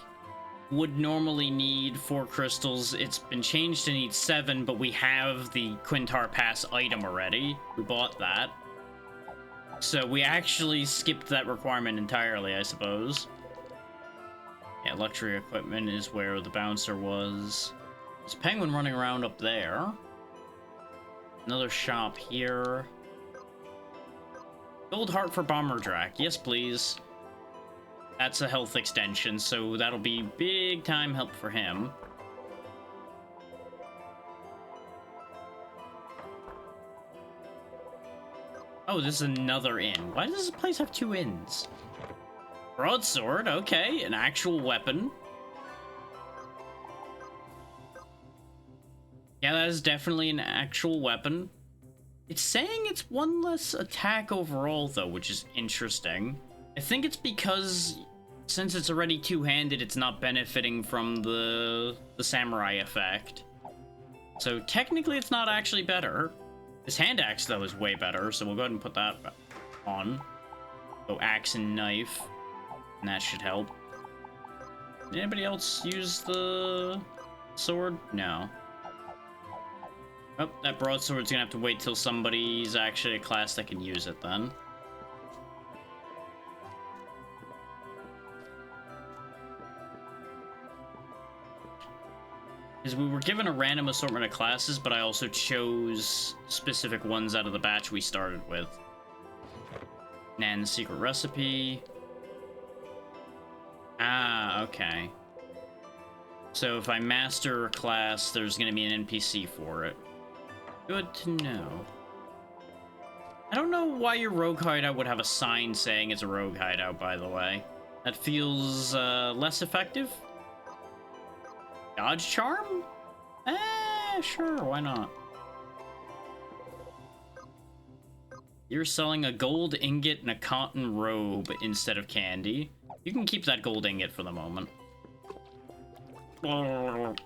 would normally need 4 crystals. It's been changed to need 7, but we have the Quintar Pass item already. We bought that. So we actually skipped that requirement entirely, I suppose. Yeah, luxury equipment is where the bouncer was. There's a penguin running around up there. Another shop here. Gold heart for Bomber Drac. Yes, please. That's a health extension, so that'll be big time help for him. Oh, this is another inn. Why does this place have 2 inns? Broadsword, okay, an actual weapon. Yeah, that is definitely an actual weapon. It's saying it's 1 less attack overall, though, which is interesting. I think it's because, since it's already 2-handed, it's not benefiting from the samurai effect. So technically, it's not actually better. This hand axe, though, is way better, so we'll go ahead and put that on. Go axe and knife, and that should help. Did anybody else use the sword? No. Oh, that broadsword's gonna have to wait till somebody's actually a class that can use it then. Because we were given a random assortment of classes, but I also chose specific ones out of the batch we started with. Nan's secret recipe. Ah, okay. So if I master a class, there's gonna be an NPC for it. Good to know. I don't know why your rogue hideout would have a sign saying it's a rogue hideout, by the way. That feels less effective. Dodge charm? Sure, why not? You're selling a gold ingot and a cotton robe instead of candy. You can keep that gold ingot for the moment. God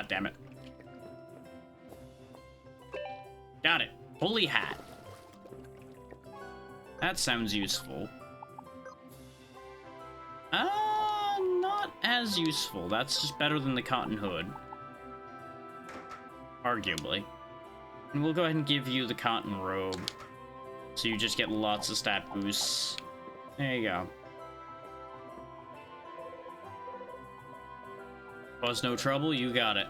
damn it. Got it. Holy hat. That sounds useful. Not as useful. That's just better than the cotton hood. Arguably. And we'll go ahead and give you the cotton robe. So you just get lots of stat boosts. There you go. Cause no trouble? You got it.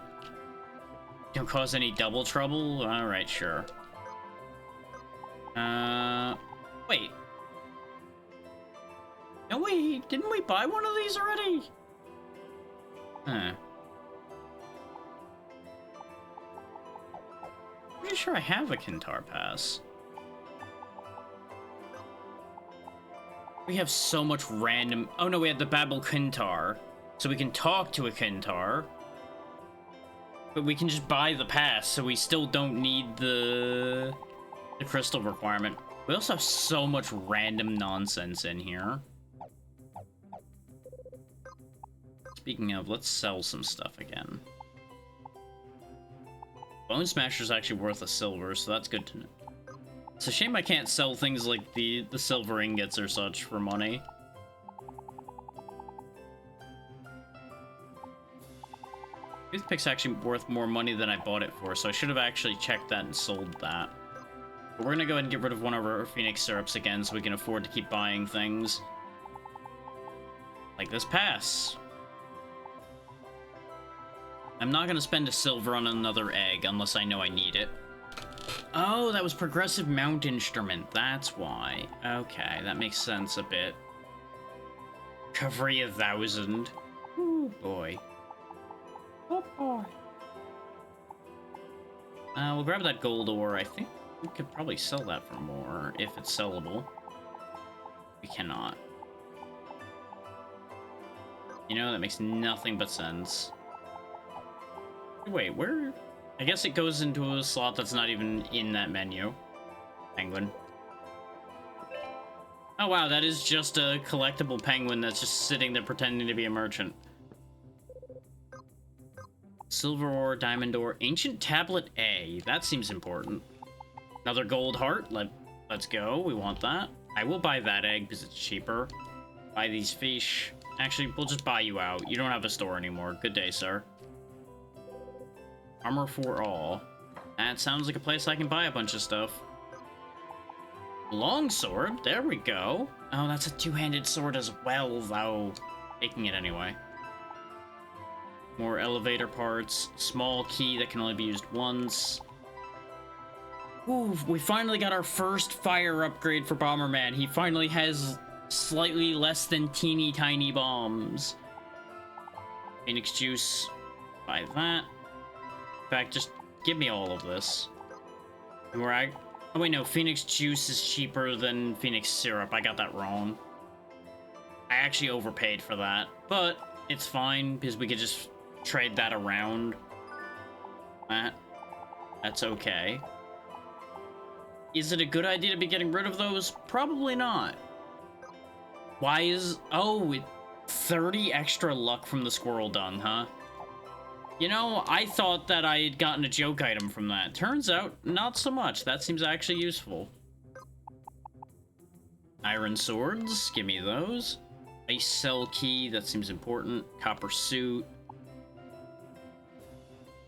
Don't cause any double trouble? Alright, sure. Wait. No, wait, didn't we buy one of these already? Huh. Pretty sure I have a Kintar pass. We have so much random... Oh no, we had the Babel Kintar. So we can talk to a Kintar. But we can just buy the pass, so we still don't need the crystal requirement. We also have so much random nonsense in here. Speaking of, let's sell some stuff again. Bone Smasher's actually worth a silver, so that's good to know. It's a shame I can't sell things like the silver ingots or such for money. Toothpick's actually worth more money than I bought it for, so I should have actually checked that and sold that. But we're gonna go ahead and get rid of one of our Phoenix Syrups again so we can afford to keep buying things. Like this pass. I'm not gonna spend a silver on another egg unless I know I need it. Oh, that was Progressive Mount Instrument. That's why. Okay, that makes sense a bit. Recovery 1,000. Oh boy. Oh boy. We'll grab that gold ore. I think we could probably sell that for more if it's sellable. We cannot. You know, that makes nothing but sense. Wait, where? I guess it goes into a slot that's not even in that menu. Penguin. Oh wow, that is just a collectible penguin that's just sitting there pretending to be a merchant. Silver ore, diamond ore, ancient tablet A. That seems important. Another gold heart. Let's go. We want that. I will buy that egg because it's cheaper. Buy these fish. Actually, we'll just buy you out. You don't have a store anymore. Good day, sir. Armor for all. That sounds like a place I can buy a bunch of stuff. Longsword. There we go. Oh, that's a two-handed sword as well, though. Taking it anyway. More elevator parts. Small key that can only be used once. Ooh, we finally got our first fire upgrade for Bomberman. He finally has slightly less than teeny tiny bombs. Phoenix Juice. Buy that. In fact, just give me all of this. Oh wait, no, Phoenix Juice is cheaper than Phoenix Syrup. I got that wrong. I actually overpaid for that, but it's fine because we could just trade that around. That's okay. Is it a good idea to be getting rid of those? Probably not. Why is... Oh, 30 extra luck from the squirrel dung, huh? You know, I thought that I had gotten a joke item from that. Turns out, not so much. That seems actually useful. Iron swords, give me those. Ice cell key, that seems important. Copper suit.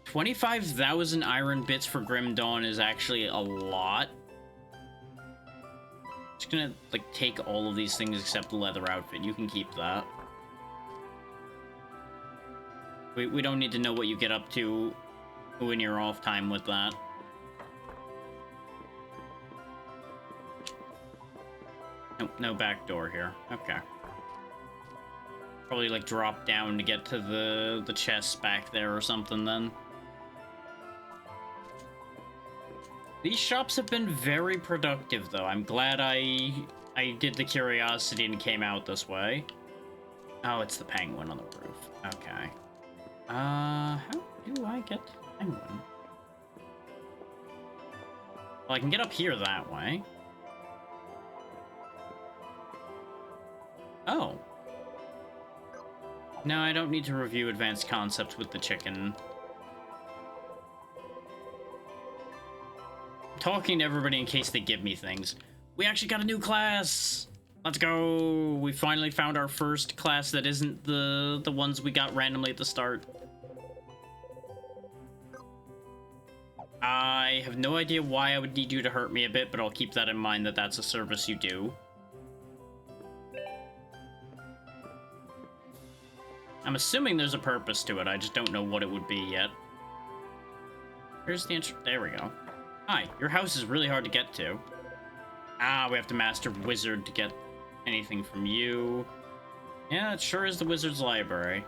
25,000 iron bits for Grim Dawn is actually a lot. Just gonna, like, take all of these things except the leather outfit. You can keep that. We don't need to know what you get up to when you're off time with that. Nope, no back door here. Okay. Probably, like, drop down to get to the chests back there or something, then. These shops have been very productive, though. I'm glad I did the curiosity and came out this way. Oh, it's the penguin on the roof. Okay. How do I get the penguin? Well, I can get up here that way. Oh. No, I don't need to review advanced concepts with the chicken. I'm talking to everybody in case they give me things. We actually got a new class! Let's go! We finally found our first class that isn't the ones we got randomly at the start. I have no idea why I would need you to hurt me a bit, but I'll keep that in mind that that's a service you do. I'm assuming there's a purpose to it, I just don't know what it would be yet. Here's the intro. There we go. Hi, your house is really hard to get to. Ah, we have to master wizard to get anything from you. Yeah, it sure is the wizard's library.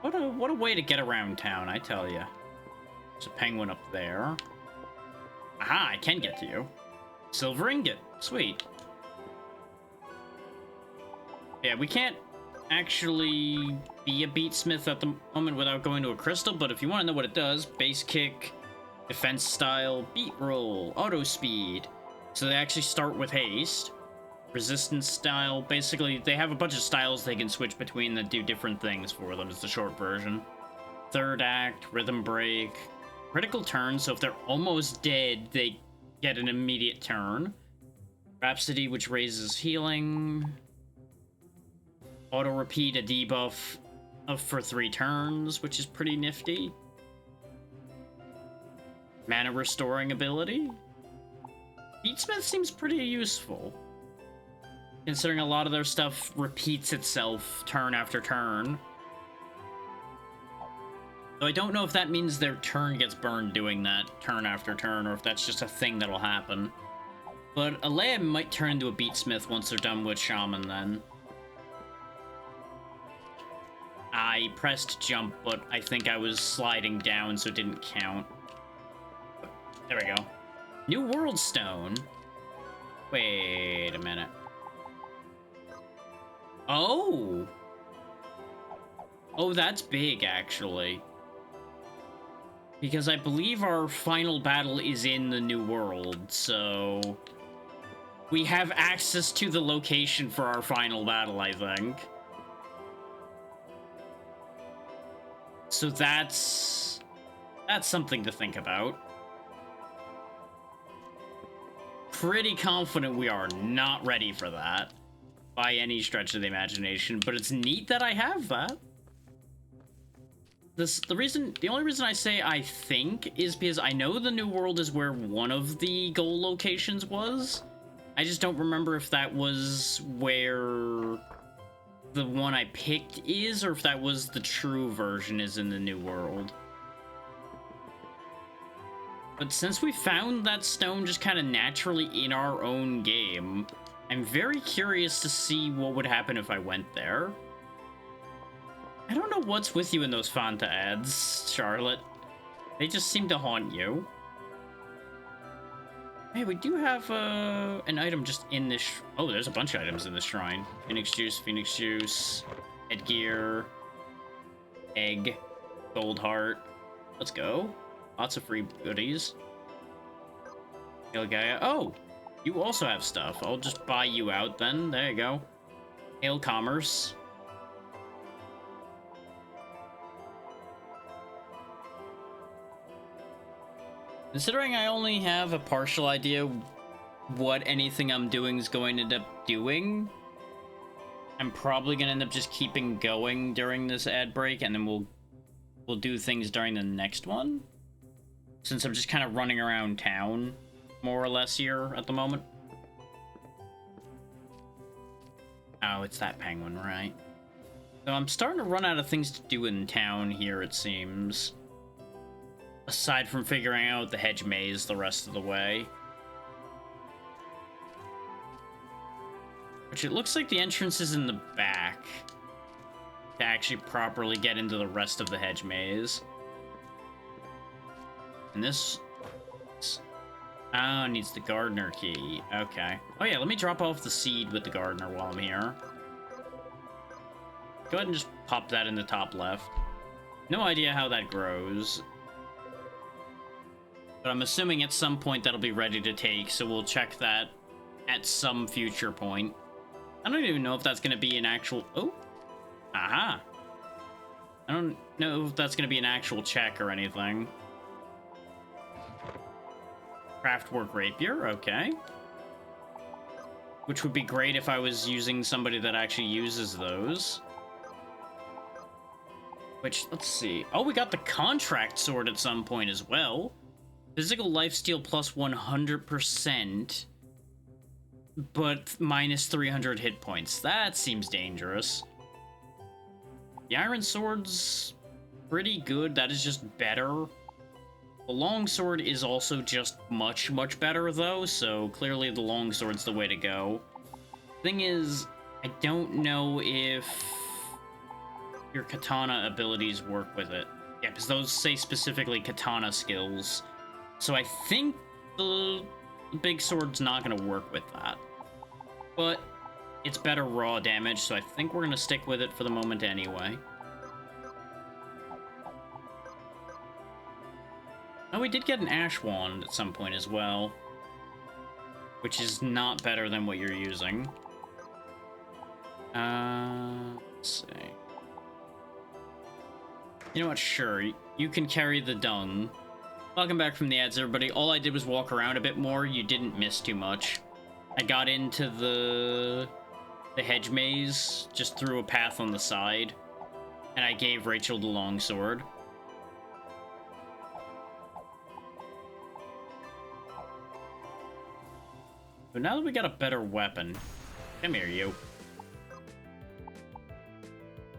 What a way to get around town, I tell ya. There's a penguin up there. Aha, I can get to you. Silver ingot. Sweet. Yeah, we can't actually be a beatsmith at the moment without going to a crystal, but if you want to know what it does, base kick, defense style, beat roll, auto speed. So they actually start with haste. Resistance style, basically they have a bunch of styles they can switch between that do different things for them. It's the short version. Third act, rhythm break, critical turn, so if they're almost dead, they get an immediate turn. Rhapsody, which raises healing. Auto repeat, a debuff for 3 turns, which is pretty nifty. Mana restoring ability. Beatsmith seems pretty useful, considering a lot of their stuff repeats itself turn after turn. Though I don't know if that means their turn gets burned doing that turn after turn, or if that's just a thing that'll happen. But Alea might turn into a beatsmith once they're done with Shaman then. I pressed jump, but I think I was sliding down, so it didn't count. There we go. New World Stone. Wait a minute. Oh! Oh, that's big, actually. Because I believe our final battle is in the New World, so... we have access to the location for our final battle, I think. So that's something to think about. Pretty confident we are not ready for that by any stretch of the imagination, but it's neat that I have that. The only reason I say I think is because I know the New World is where one of the goal locations was. I just don't remember if that was where the one I picked is, or if that was the true version is in the New World. But since we found that stone just kind of naturally in our own game, I'm very curious to see what would happen if I went there. I don't know what's with you in those Fanta ads, Charlotte. They just seem to haunt you. Hey, we do have an item just in this... oh, there's a bunch of items in this shrine. Phoenix Juice, headgear, egg, gold heart. Let's go. Lots of free goodies. Gaia. Oh, you also have stuff. I'll just buy you out then. There you go. Hail Commerce. Considering I only have a partial idea what anything I'm doing is going to end up doing, I'm probably going to end up just keeping going during this ad break, and then we'll do things during the next one, since I'm just kind of running around town, more or less, here at the moment. Oh, it's that penguin, right? So I'm starting to run out of things to do in town here, it seems. Aside from figuring out the hedge maze the rest of the way. Which it looks like the entrance is in the back to actually properly get into the rest of the hedge maze. And this... oh, needs the gardener key. Okay. Oh yeah, let me drop off the seed with the gardener while I'm here. Go ahead and just pop that in the top left. No idea how that grows. But I'm assuming at some point that'll be ready to take, so we'll check that at some future point. I don't even know if that's going to be an actual... Oh! Aha! I don't know if that's going to be an actual check or anything. Craftwork rapier, okay. Which would be great if I was using somebody that actually uses those. Which, let's see. Oh, we got the contract sword at some point as well. Physical lifesteal plus 100%, but minus 300 hit points. That seems dangerous. The iron sword's pretty good. That is just better. The longsword is also just much, much better, though, so clearly the longsword's the way to go. Thing is, I don't know if your katana abilities work with it. Yeah, because those say specifically katana skills. So I think the big sword's not going to work with that. But it's better raw damage, so I think we're going to stick with it for the moment anyway. Oh, we did get an ash wand at some point as well, which is not better than what you're using. Let's see. You know what? Sure, you can carry the dung. Welcome back from the ads, everybody. All I did was walk around a bit more. You didn't miss too much. I got into the hedge maze just through a path on the side, and I gave Rachel the longsword. But now that we got a better weapon, come here, you.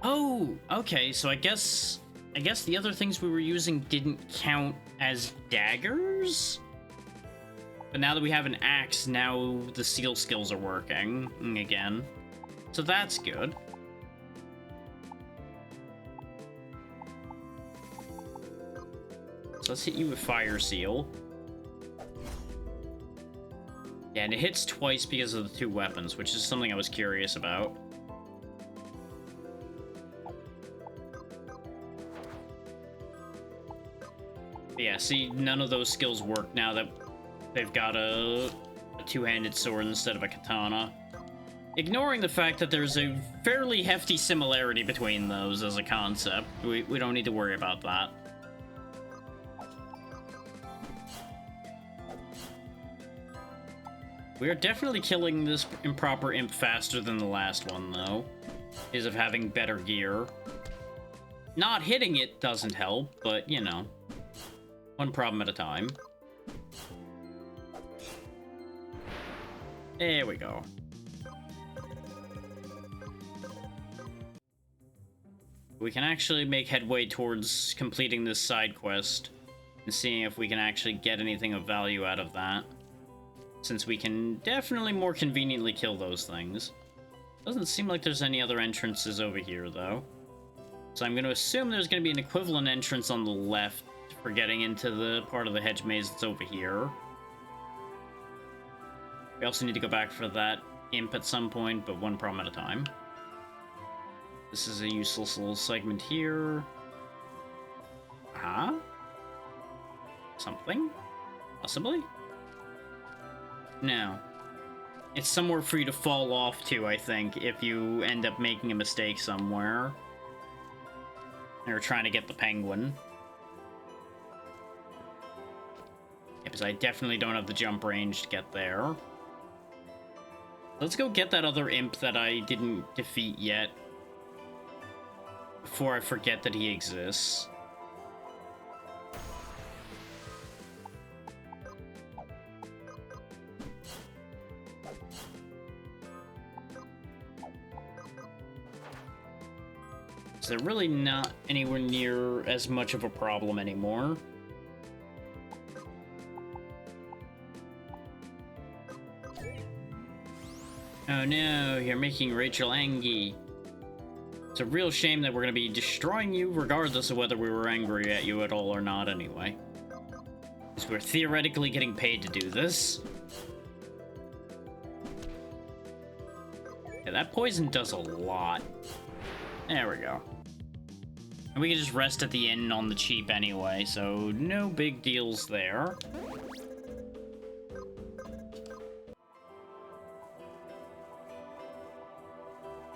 Oh, okay. So I guess the other things we were using didn't count as daggers? But now that we have an axe, now the seal skills are working again. So that's good. So let's hit you with Fire Seal. Yeah, and it hits twice because of the two weapons, which is something I was curious about. Yeah, see, none of those skills work now that they've got a two-handed sword instead of a katana. Ignoring the fact that there's a fairly hefty similarity between those as a concept, we don't need to worry about that. We are definitely killing this improper imp faster than the last one, though, because of having better gear. Not hitting it doesn't help, but, you know, one problem at a time. There we go. We can actually make headway towards completing this side quest and seeing if we can actually get anything of value out of that. Since we can definitely more conveniently kill those things. Doesn't seem like there's any other entrances over here, though. So I'm going to assume there's going to be an equivalent entrance on the left for getting into the part of the hedge maze that's over here. We also need to go back for that imp at some point, but one problem at a time. This is a useless little segment here. Huh? Something? Possibly? No. It's somewhere for you to fall off to, I think, if you end up making a mistake somewhere. Or trying to get the penguin. Yeah, because I definitely don't have the jump range to get there. Let's go get that other imp that I didn't defeat yet. Before I forget that he exists. So they're really not anywhere near as much of a problem anymore. Oh no, you're making Rachel angry. It's a real shame that we're going to be destroying you regardless of whether we were angry at you at all or not anyway. Because we're theoretically getting paid to do this. Yeah, that poison does a lot. There we go. And we can just rest at the inn on the cheap anyway, so no big deals there.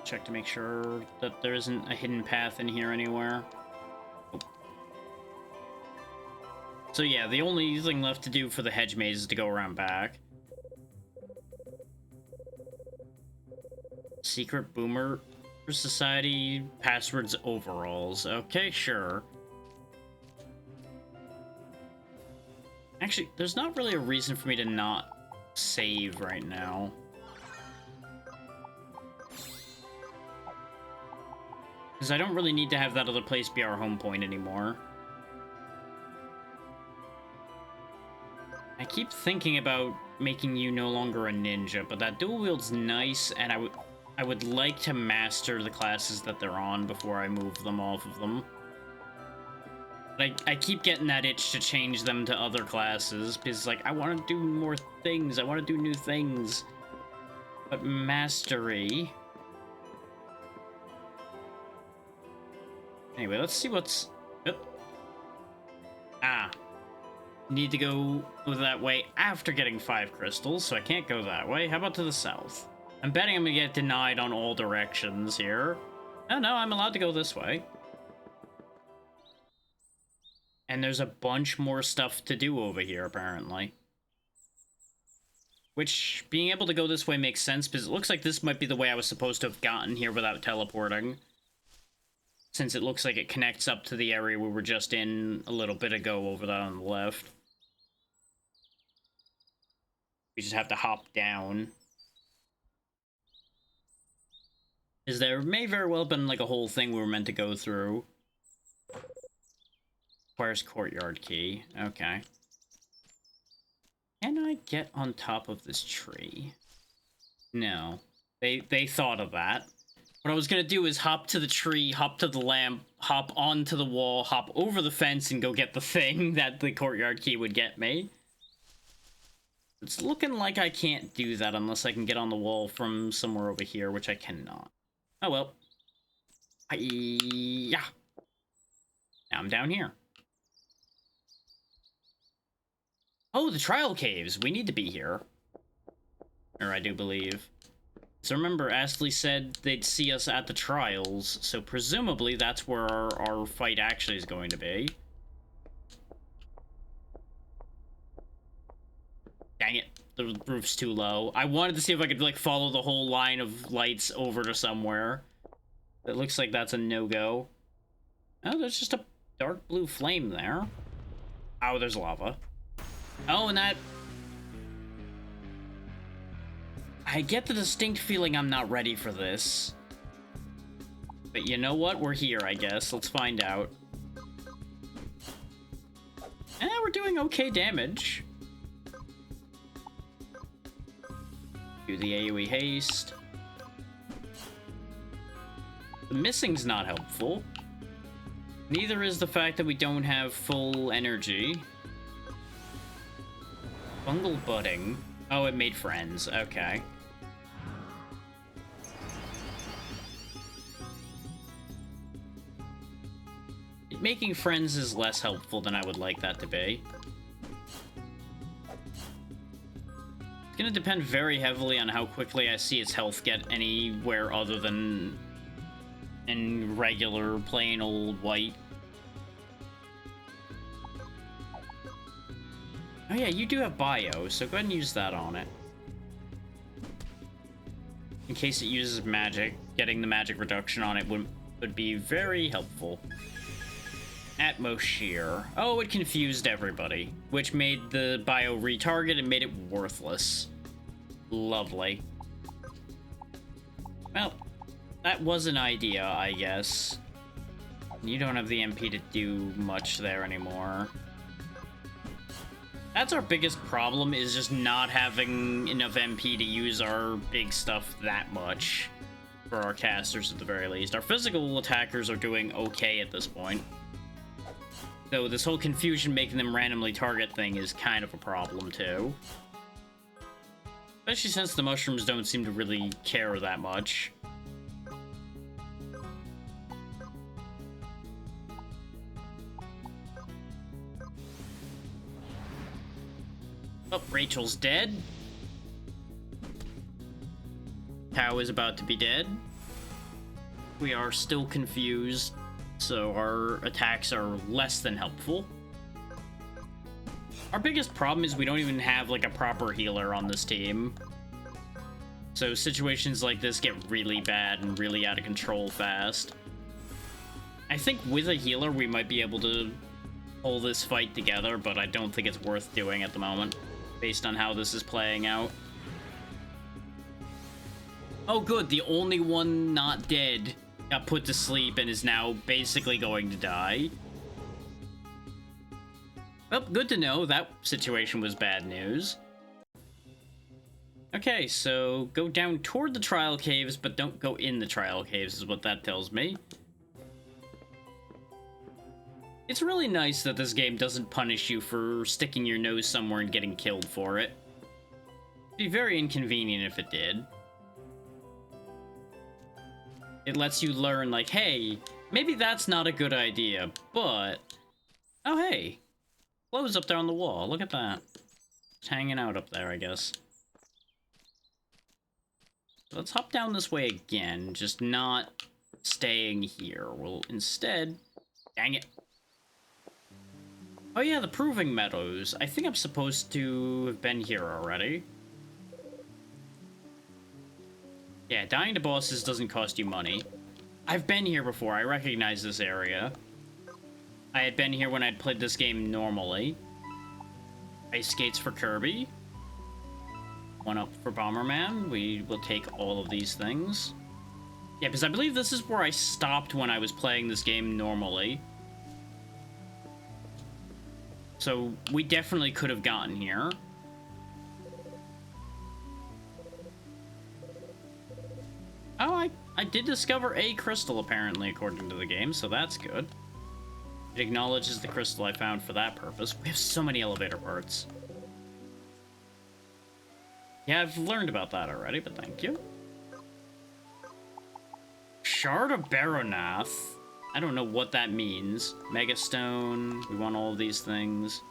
Check to make sure that there isn't a hidden path in here anywhere. Oh. So yeah, the only thing left to do for the hedge maze is to go around back. Secret Boomer Society passwords overalls. Okay, sure. Actually, there's not really a reason for me to not save right now. Because I don't really need to have that other place be our home point anymore. I keep thinking about making you no longer a ninja, but that dual wield's nice, and I would like to master the classes that they're on before I move them off of them. But I keep getting that itch to change them to other classes, because, like, I want to do more things, I want to do new things. But mastery... Anyway, let's see what's... Oh. Ah. Need to go that way after getting 5 crystals, so I can't go that way. How about to the south? I'm betting I'm gonna get denied on all directions here. Oh no, I'm allowed to go this way. And there's a bunch more stuff to do over here, apparently. Which, being able to go this way makes sense, because it looks like this might be the way I was supposed to have gotten here without teleporting. Since it looks like it connects up to the area we were just in a little bit ago over there on the left. We just have to hop down. Because there may very well have been like a whole thing we were meant to go through. Requires courtyard key. Okay. Can I get on top of this tree? No. They thought of that. What I was gonna do is hop to the tree, hop to the lamp, hop onto the wall, hop over the fence, and go get the thing that the courtyard key would get me. It's looking like I can't do that unless I can get on the wall from somewhere over here, which I cannot. Oh well. Yeah. Now I'm down here. Oh, the trial caves. We need to be here. Or I do believe. So remember, Astley said they'd see us at the trials, so presumably that's where our fight actually is going to be. Dang it, the roof's too low. I wanted to see if I could, like, follow the whole line of lights over to somewhere. It looks like that's a no-go. Oh, there's just a dark blue flame there. Oh, there's lava. Oh, and that... I get the distinct feeling I'm not ready for this. But you know what? We're here, I guess. Let's find out. We're doing okay damage. Do the AoE haste. The missing's not helpful. Neither is the fact that we don't have full energy. Fungal budding. Oh, it made friends. Okay. Making friends is less helpful than I would like that to be. It's gonna depend very heavily on how quickly I see its health get anywhere other than in regular, plain old white. Oh yeah, you do have bio, so go ahead and use that on it. In case it uses magic, getting the magic reduction on it would be very helpful. Atmos Shear. Oh, it confused everybody, which made the bio retarget and made it worthless. Lovely. Well, that was an idea, I guess. You don't have the MP to do much there anymore. That's our biggest problem, is just not having enough MP to use our big stuff that much. For our casters, at the very least. Our physical attackers are doing okay at this point. Though this whole confusion making them randomly target thing is kind of a problem, too. Especially since the mushrooms don't seem to really care that much. Rachel's dead. Cow is about to be dead. We are still confused, so our attacks are less than helpful. Our biggest problem is we don't even have like a proper healer on this team. So situations like this get really bad and really out of control fast. I think with a healer we might be able to pull this fight together, but I don't think it's worth doing at the moment, based on how this is playing out. Oh good, the only one not dead got put to sleep and is now basically going to die. Well, good to know. That situation was bad news. Okay, so go down toward the trial caves, but don't go in the trial caves is what that tells me. It's really nice that this game doesn't punish you for sticking your nose somewhere and getting killed for it. It'd be very inconvenient if it did. It lets you learn, like, hey, maybe that's not a good idea, but... Oh, hey. Clothes up there on the wall. Look at that. Just hanging out up there, I guess. Let's hop down this way again, just not staying here. We'll instead... Dang it. Oh yeah, the Proving Meadows. I think I'm supposed to have been here already. Yeah, dying to bosses doesn't cost you money. I've been here before. I recognize this area. I had been here when I'd played this game normally. Ice skates for Kirby. One up for Bomberman. We will take all of these things. Yeah, because I believe this is where I stopped when I was playing this game normally. So we definitely could have gotten here. Oh, I did discover a crystal, apparently, according to the game, so that's good. It acknowledges the crystal I found for that purpose. We have so many elevator parts. Yeah, I've learned about that already, but thank you. Shard of Baronath. I don't know what that means. Megastone. We want all of these things.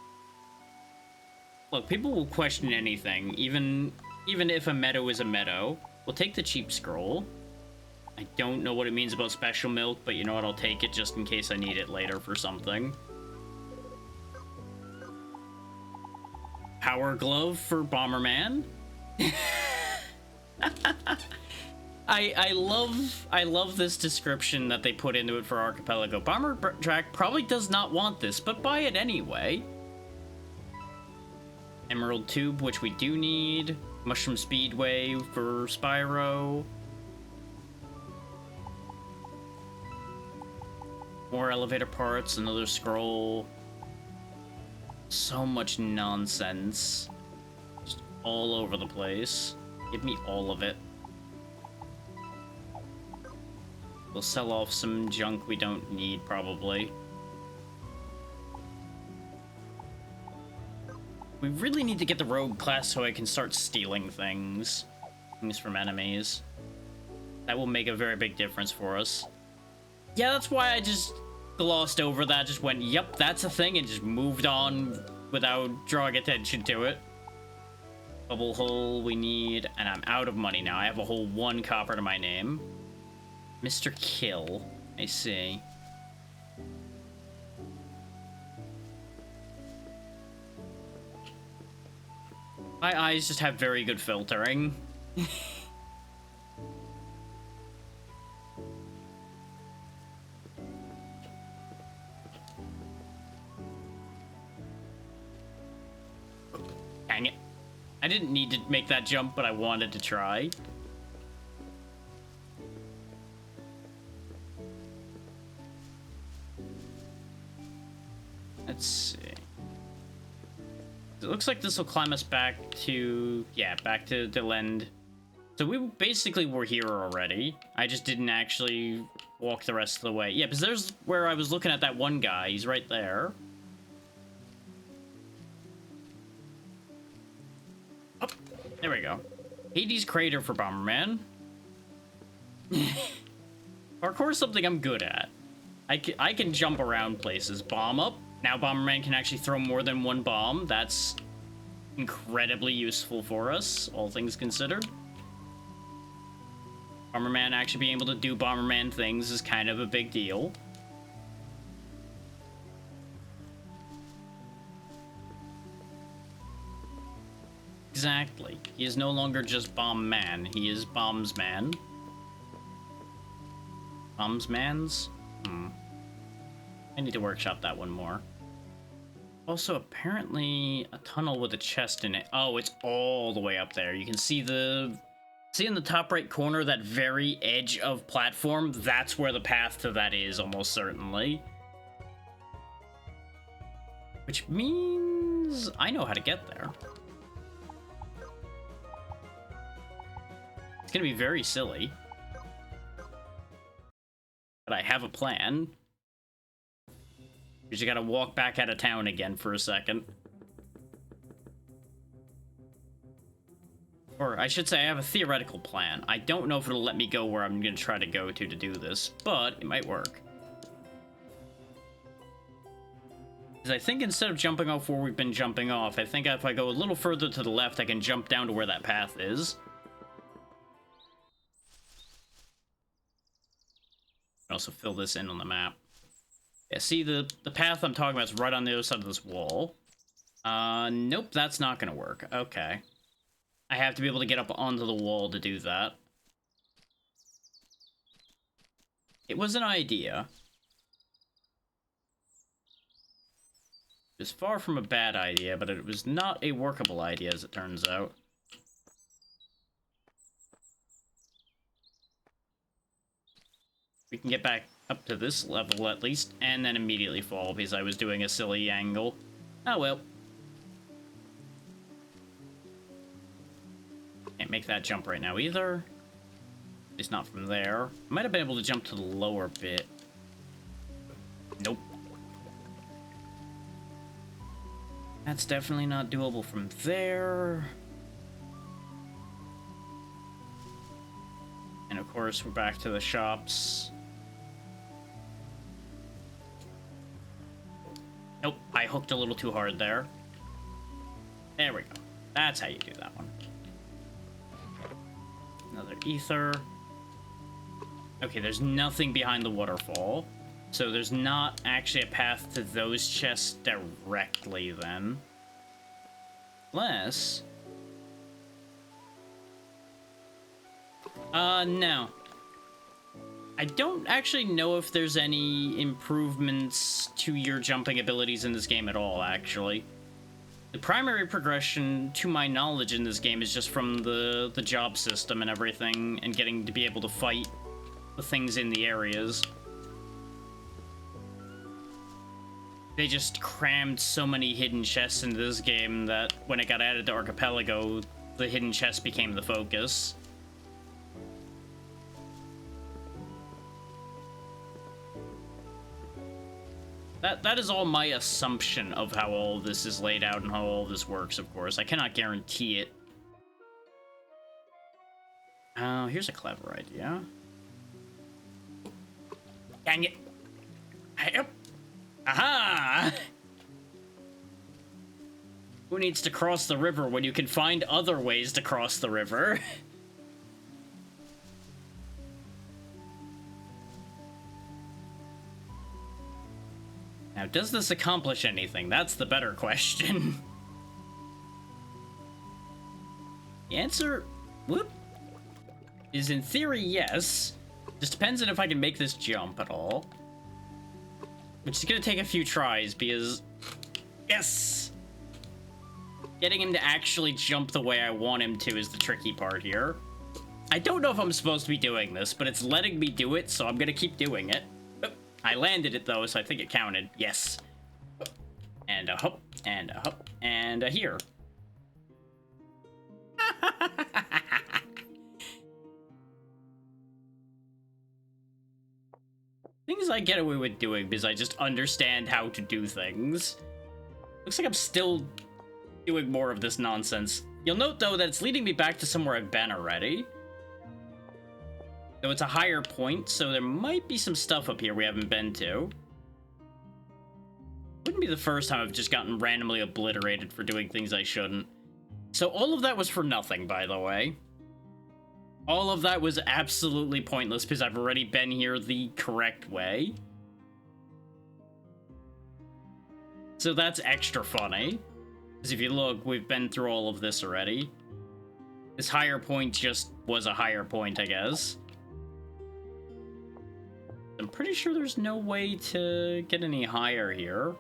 Look, people will question anything, even if a meadow is a meadow. We'll take the cheap scroll. I don't know what it means about special milk, but you know what? I'll take it just in case I need it later for something. Power glove for Bomberman. I love this description that they put into it for Archipelago. Bomber Track probably does not want this, but buy it anyway. Emerald Tube, which we do need. Mushroom Speedway for Spyro. More elevator parts, another scroll. So much nonsense. Just all over the place. Give me all of it. We'll sell off some junk we don't need, probably. We really need to get the rogue class so I can start stealing things. Things from enemies. That will make a very big difference for us. Yeah, that's why I just glossed over that. Just went, yep, that's a thing, and just moved on without drawing attention to it. Bubble hole we need, and I'm out of money now. I have a whole 1 copper to my name. Mr. Kill. I see. My eyes just have very good filtering. Dang it. I didn't need to make that jump, but I wanted to try. Let's see. It looks like this will climb us back to... Yeah, back to Delend. So we basically were here already. I just didn't actually walk the rest of the way. Yeah, because there's where I was looking at that one guy. He's right there. Oh, there we go. Hades Crater for Bomberman. Parkour is something I'm good at. I can jump around places. Bomb up. Now Bomberman can actually throw more than 1 bomb. That's incredibly useful for us, all things considered. Bomberman actually being able to do Bomberman things is kind of a big deal. Exactly. He is no longer just Bomb Man. He is Bombs Man. Bombs Mans? I need to workshop that one more. Also, apparently, a tunnel with a chest in it. Oh, it's all the way up there. You can see See in the top right corner, that very edge of platform? That's where the path to that is, almost certainly. Which means I know how to get there. It's gonna be very silly. But I have a plan. You just gotta walk back out of town again for a second. Or I should say I have a theoretical plan. I don't know if it'll let me go where I'm gonna try to go to do this, but it might work. Because I think instead of jumping off where we've been jumping off, I think if I go a little further to the left, I can jump down to where that path is. Also fill this in on the map. Yeah, see, the path I'm talking about is right on the other side of this wall. Nope, that's not gonna work. Okay. I have to be able to get up onto the wall to do that. It was an idea. It was far from a bad idea, but it was not a workable idea, as it turns out. We can get back up to this level at least, and then immediately fall because I was doing a silly angle. Oh well. Can't make that jump right now either. At least not from there. I might have been able to jump to the lower bit. Nope. That's definitely not doable from there. And of course, we're back to the shops. Nope, I hooked a little too hard there. There we go. That's how you do that one. Another ether. Okay, there's nothing behind the waterfall. So there's not actually a path to those chests directly then. Unless... no. I don't actually know if there's any improvements to your jumping abilities in this game at all, actually. The primary progression, to my knowledge, in this game is just from the job system and everything, and getting to be able to fight the things in the areas. They just crammed so many hidden chests into this game that when it got added to Archipelago, the hidden chest became the focus. That is all my assumption of how all this is laid out and how all this works, of course. I cannot guarantee it. Here's a clever idea. Dang it. Yep. Aha! Who needs to cross the river when you can find other ways to cross the river? Now, does this accomplish anything? That's the better question. The answer, whoop, is in theory yes. Just depends on if I can make this jump at all. Which is gonna take a few tries because, yes! Getting him to actually jump the way I want him to is the tricky part here. I don't know if I'm supposed to be doing this, but it's letting me do it, so I'm gonna keep doing it. I landed it though, so I think it counted. Yes. And a hop, and a hop, and a here. Things I get away with doing because I just understand how to do things. Looks like I'm still doing more of this nonsense. You'll note though that it's leading me back to somewhere I've been already. Though it's a higher point, so there might be some stuff up here we haven't been to. Wouldn't be the first time I've just gotten randomly obliterated for doing things I shouldn't. So all of that was for nothing, by the way. All of that was absolutely pointless because I've already been here the correct way. So that's extra funny. Because if you look, we've been through all of this already. This higher point just was a higher point, I guess. I'm pretty sure there's no way to get any higher here.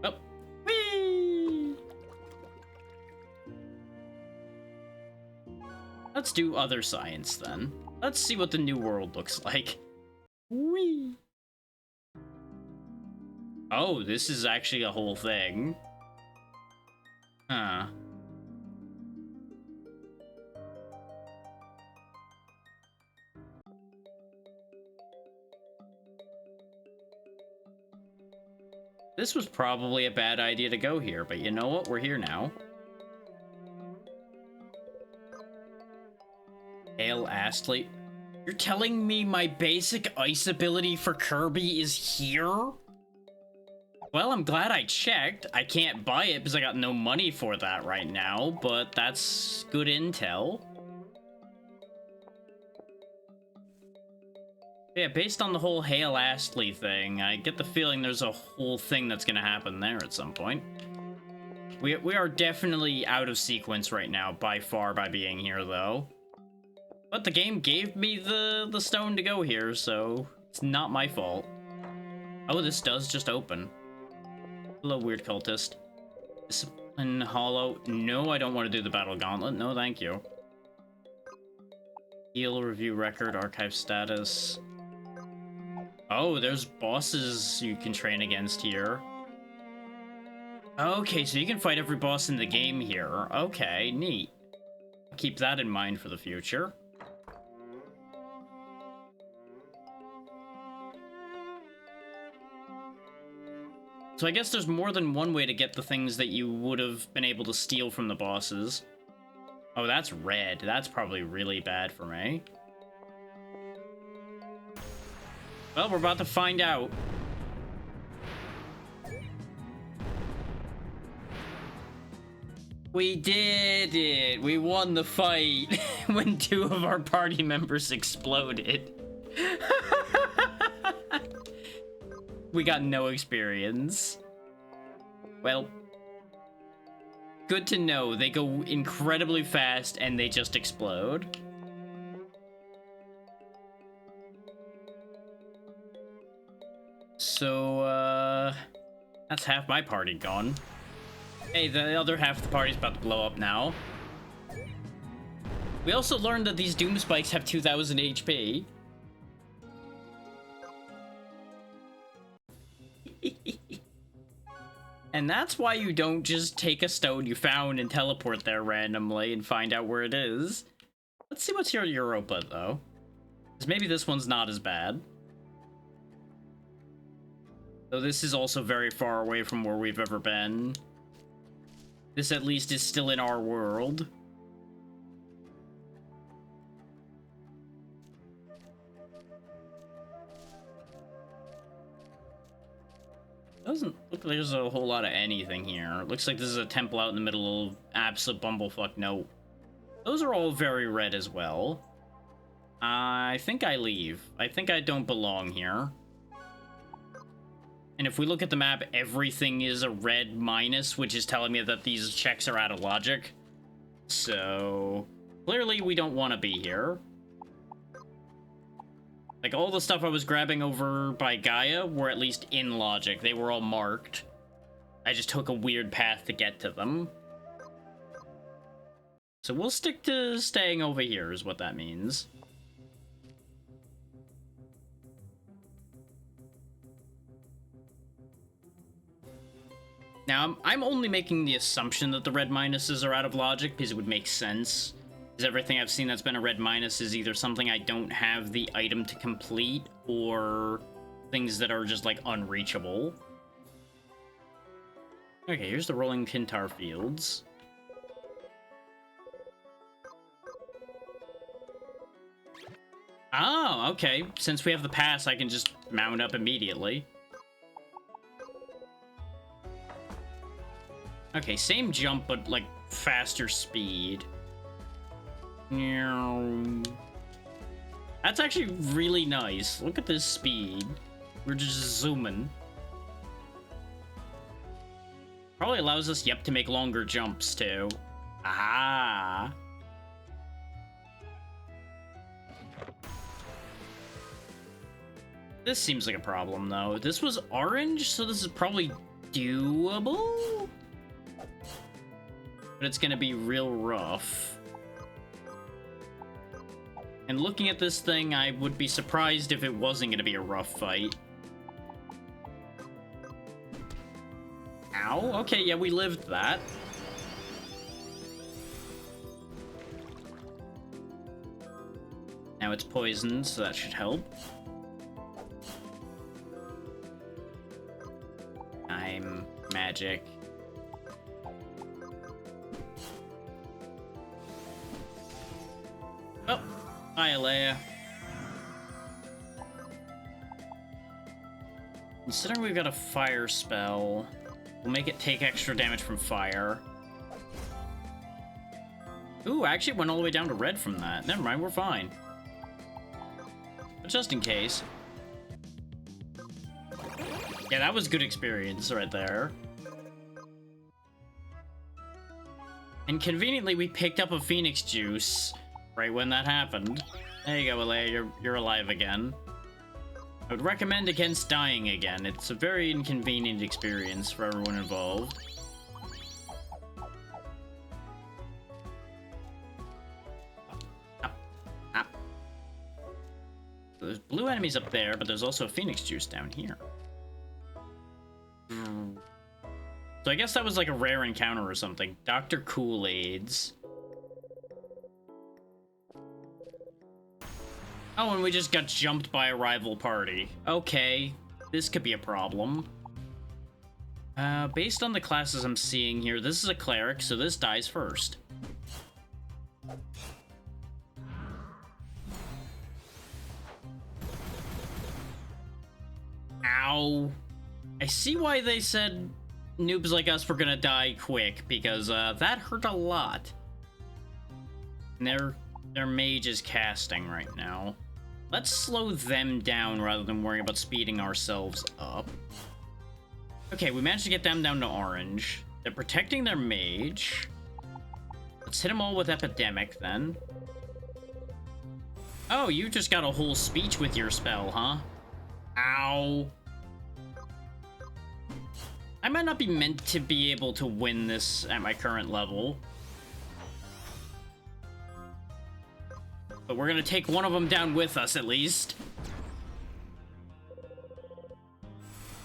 Oh, whee! Let's do other science then. Let's see what the new world looks like. Whee! Oh, this is actually a whole thing. Huh. This was probably a bad idea to go here, but you know what? We're here now. Hail Astley. You're telling me my basic ice ability for Kirby is here? Well, I'm glad I checked. I can't buy it because I got no money for that right now, but that's good intel. Yeah, based on the whole Hail Astley thing, I get the feeling there's a whole thing that's gonna happen there at some point. We are definitely out of sequence right now, by far, by being here, though. But the game gave me the stone to go here, so it's not my fault. Oh, this does just open. Hello, weird cultist. Discipline Hollow. No, I don't want to do the Battle Gauntlet. No, thank you. Heal review record, archive status. Oh, there's bosses you can train against here. Okay, so you can fight every boss in the game here. Okay, neat. Keep that in mind for the future. So I guess there's more than one way to get the things that you would have been able to steal from the bosses. Oh, that's red. That's probably really bad for me. Well, we're about to find out. We did it! We won the fight when 2 of our party members exploded. We got no experience. Well, good to know. They go incredibly fast and they just explode. So, that's half my party gone. Hey, the other half of the party's about to blow up now. We also learned that these Doom Spikes have 2000 HP. And that's why you don't just take a stone you found and teleport there randomly and find out where it is. Let's see what's here at Europa, though. Because maybe this one's not as bad. Though this is also very far away from where we've ever been. This at least is still in our world. Doesn't look like there's a whole lot of anything here. It looks like this is a temple out in the middle of absolute bumblefuck. No. Those are all very red as well. I think I leave. I think I don't belong here. And if we look at the map, everything is a red minus, which is telling me that these checks are out of logic. So, clearly we don't want to be here. Like, all the stuff I was grabbing over by Gaia were at least in logic. They were all marked. I just took a weird path to get to them. So we'll stick to staying over here is what that means. Now, I'm only making the assumption that the red minuses are out of logic because it would make sense. Because everything I've seen that's been a red minus is either something I don't have the item to complete or things that are just, like, unreachable. Okay, here's the rolling Kintar Fields. Oh, okay. Since we have the pass, I can just mount up immediately. Okay, same jump, but like faster speed. That's actually really nice. Look at this speed. We're just zooming. Probably allows us, yep, to make longer jumps too. Ah. This seems like a problem though. This was orange, so this is probably doable? But it's gonna be real rough. And looking at this thing, I would be surprised if it wasn't gonna be a rough fight. Ow, okay, yeah, we lived that. Now it's poisoned, so that should help. I'm magic. Oh, hi, Alea. Considering we've got a fire spell, we'll make it take extra damage from fire. Ooh, I actually went all the way down to red from that. Never mind, we're fine. But just in case. Yeah, that was good experience right there. And conveniently, we picked up a Phoenix Juice right when that happened. There you go, Alea, you're alive again. I would recommend against dying again. It's a very inconvenient experience for everyone involved. Up, up. So there's blue enemies up there, but there's also a Phoenix Juice down here. So I guess that was like a rare encounter or something. Dr. Kool-Aid's. Oh, and we just got jumped by a rival party. Okay, this could be a problem. Based on the classes I'm seeing here, this is a cleric, so this dies first. Ow. I see why they said noobs like us were gonna die quick, because that hurt a lot. And their mage is casting right now. Let's slow them down rather than worrying about speeding ourselves up. Okay, we managed to get them down to orange. They're protecting their mage. Let's hit them all with Epidemic then. Oh, you just got a whole speech with your spell, huh? Ow. I might not be meant to be able to win this at my current level. But we're gonna take one of them down with us, at least.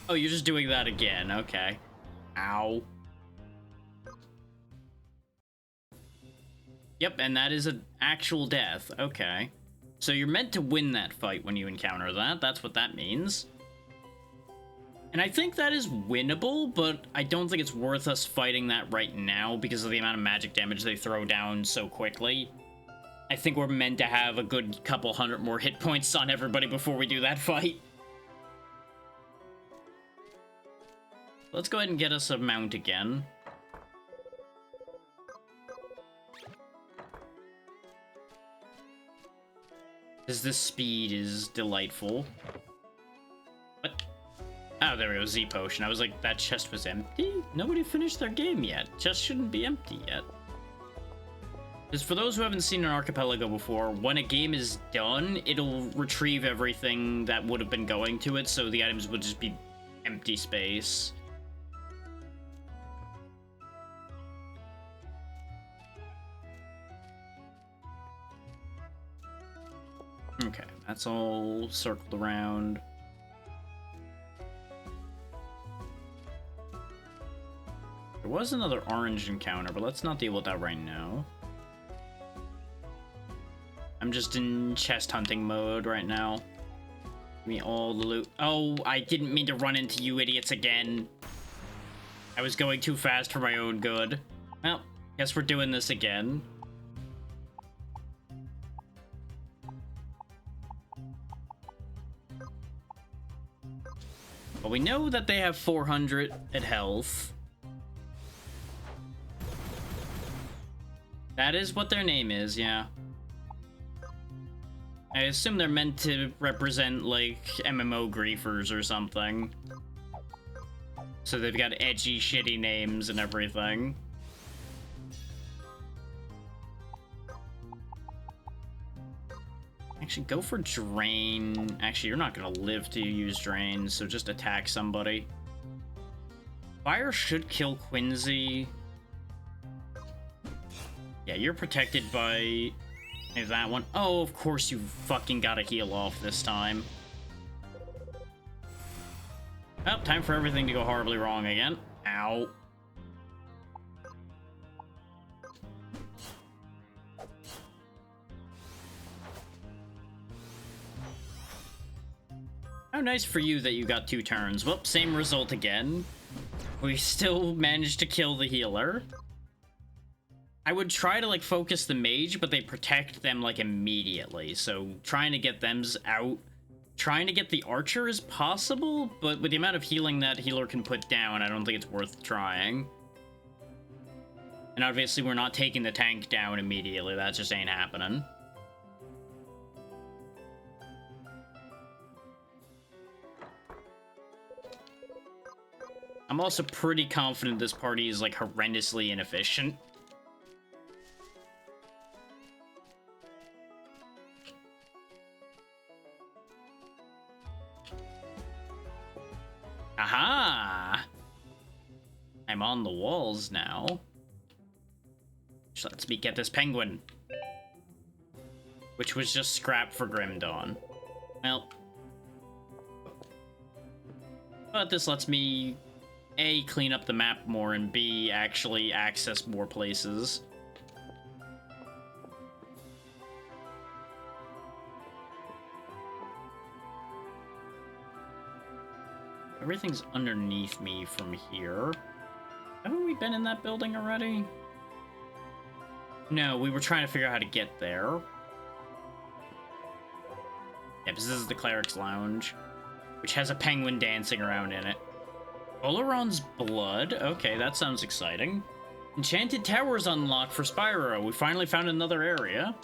Oh, you're just doing that again. Okay. Ow. Yep, and that is an actual death. Okay. So you're meant to win that fight when you encounter that. That's what that means. And I think that is winnable, but I don't think it's worth us fighting that right now because of the amount of magic damage they throw down so quickly. I think we're meant to have a good couple hundred more hit points on everybody before we do that fight. Let's go ahead and get us a mount again. Because this speed is delightful. What? Oh, there we go, Z potion. I was like, that chest was empty? Nobody finished their game yet. Chest shouldn't be empty yet. Because for those who haven't seen an Archipelago before, when a game is done, it'll retrieve everything that would have been going to it, so the items would just be empty space. Okay, that's all circled around. There was another orange encounter, but let's not deal with that right now. I'm just in chest hunting mode right now. Give me all the loot. Oh, I didn't mean to run into you idiots again. I was going too fast for my own good. Well, guess we're doing this again. But we know that they have 400 at health. That is what their name is, yeah. I assume they're meant to represent, like, MMO griefers or something. So they've got edgy, shitty names and everything. Actually, go for Drain. Actually, you're not gonna live to use Drain, so just attack somebody. Fire should kill Quincy. Yeah, you're protected by that one. Oh, of course you fucking gotta heal off this time. Oh, time for everything to go horribly wrong again. Ow. How nice for you that you got 2 turns. Well, same result again. We still managed to kill the healer. I would try to, like, focus the mage, but they protect them, like, immediately. So trying to get them out, trying to get the archer is possible, but with the amount of healing that healer can put down, I don't think it's worth trying. And obviously we're not taking the tank down immediately. That just ain't happening. I'm also pretty confident this party is, like, horrendously inefficient. Aha! I'm on the walls now. Which lets me get this penguin. Which was just scrap for Grim Dawn. Well. But this lets me, A, clean up the map more, and B, actually access more places. Everything's underneath me from here. Haven't we been in that building already? No, we were trying to figure out how to get there. Yeah, because this is the Cleric's Lounge, which has a penguin dancing around in it. Oleron's Blood? Okay, that sounds exciting. Enchanted Towers unlocked for Spyro. We finally found another area.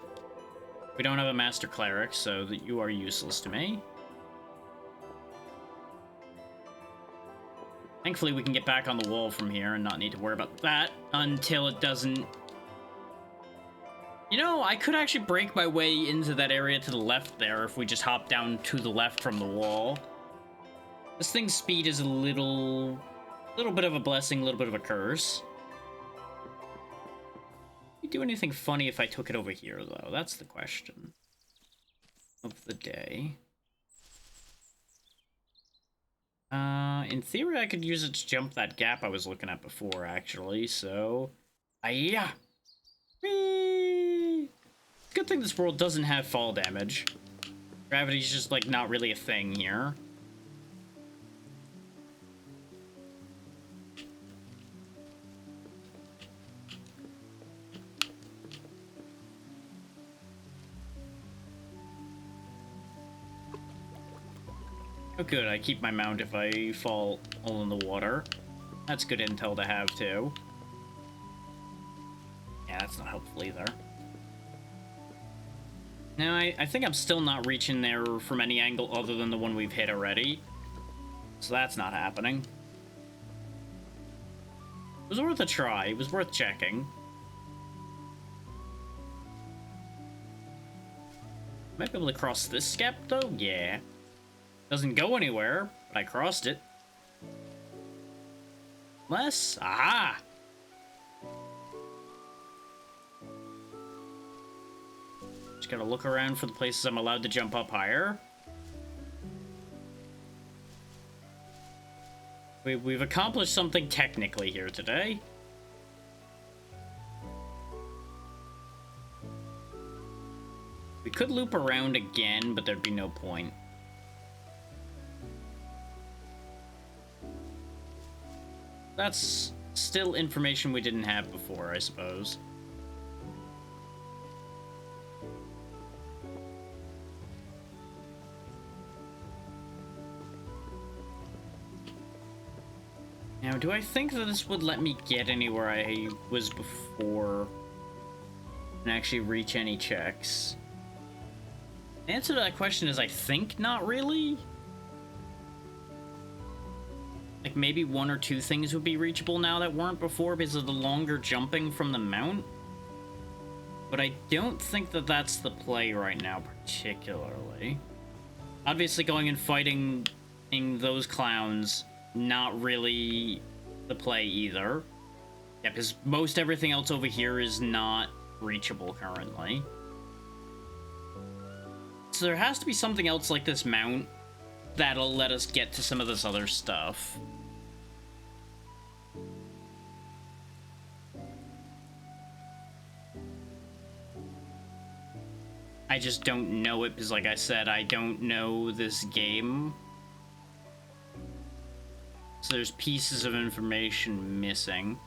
We don't have a Master Cleric, so that you are useless to me. Thankfully, we can get back on the wall from here and not need to worry about that until it doesn't... You know, I could actually break my way into that area to the left there if we just hop down to the left from the wall. This thing's speed is a little bit of a blessing, a little bit of a curse. Would you do anything funny if I took it over here, though? That's the question of the day. In theory, I could use it to jump that gap I was looking at before, actually, so... yeah. Whee! Good thing this world doesn't have fall damage. Gravity's just, like, not really a thing here. Oh good, I keep my mount if I fall all in the water. That's good intel to have, too. Yeah, that's not helpful either. Now, I think I'm still not reaching there from any angle other than the one we've hit already. So that's not happening. It was worth a try. It was worth checking. Might be able to cross this gap, though? Yeah. Doesn't go anywhere, but I crossed it. Unless... Aha! Just gotta look around for the places I'm allowed to jump up higher. We've accomplished something technically here today. We could loop around again, but there'd be no point. That's still information we didn't have before, I suppose. Now, do I think that this would let me get anywhere I was before? can actually reach any checks. The answer to that question is, I think, not really. Like, maybe one or two things would be reachable now that weren't before because of the longer jumping from the mount. But I don't think that that's the play right now, particularly. Obviously, going and fighting those clowns, not really the play either. Yeah, because most everything else over here is not reachable currently. So there has to be something else like this mount that'll let us get to some of this other stuff. I just don't know it because, like I said, I don't know this game. So there's pieces of information missing.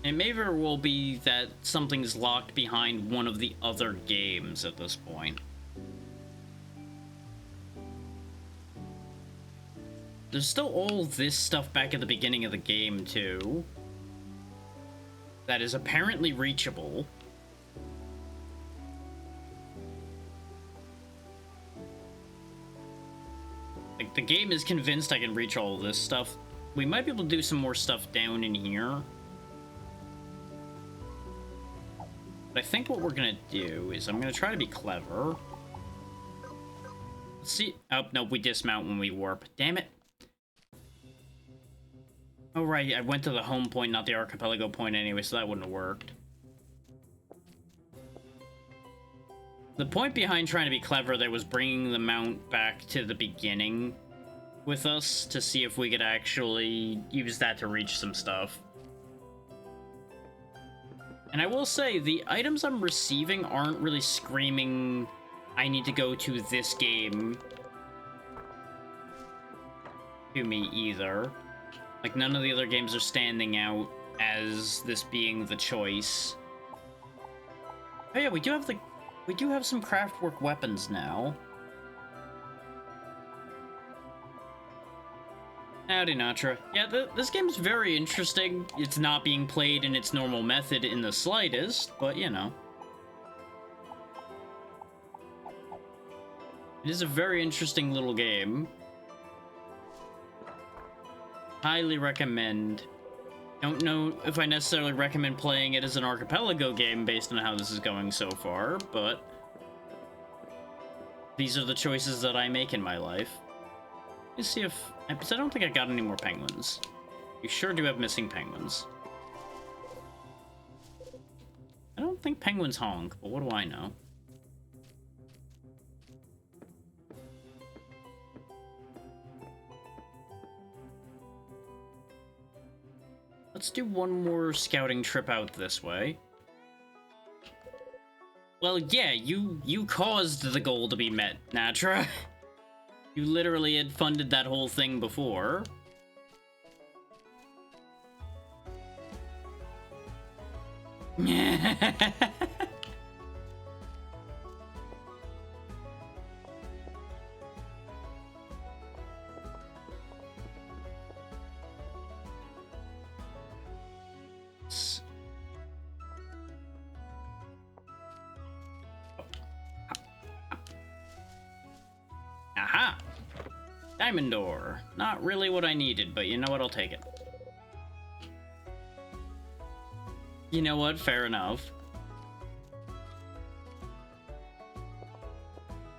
And maybe it will be that something's locked behind one of the other games at this point. There's still all this stuff back at the beginning of the game, too. That is apparently reachable. Like, the game is convinced I can reach all of this stuff. We might be able to do some more stuff down in here. But I think what we're gonna do is I'm gonna try to be clever. Let's see. Oh, no, we dismount when we warp. Damn it. Oh, right, I went to the home point, not the archipelago point anyway, so that wouldn't have worked. The point behind trying to be clever there was bringing the mount back to the beginning with us to see if we could actually use that to reach some stuff. And I will say, the items I'm receiving aren't really screaming, I need to go to this game to me either. Like, none of the other games are standing out as this being the choice. Oh yeah, we do have some craftwork weapons now. Howdy, Natra. Yeah, this game's very interesting. It's not being played in its normal method in the slightest, but you know. It is a very interesting little game. Highly recommend. Don't know if I necessarily recommend playing it as an Archipelago game based on how this is going so far, but these are the choices that I make in my life. Let's see if... Because I don't think I got any more penguins. You sure do have missing penguins. I don't think penguins honk, but what do I know? Let's do one more scouting trip out this way. Well, yeah, you caused the goal to be met, Natra. You literally had funded that whole thing before. Aha! Diamond ore. Not really what I needed, but you know what? I'll take it. You know what? Fair enough.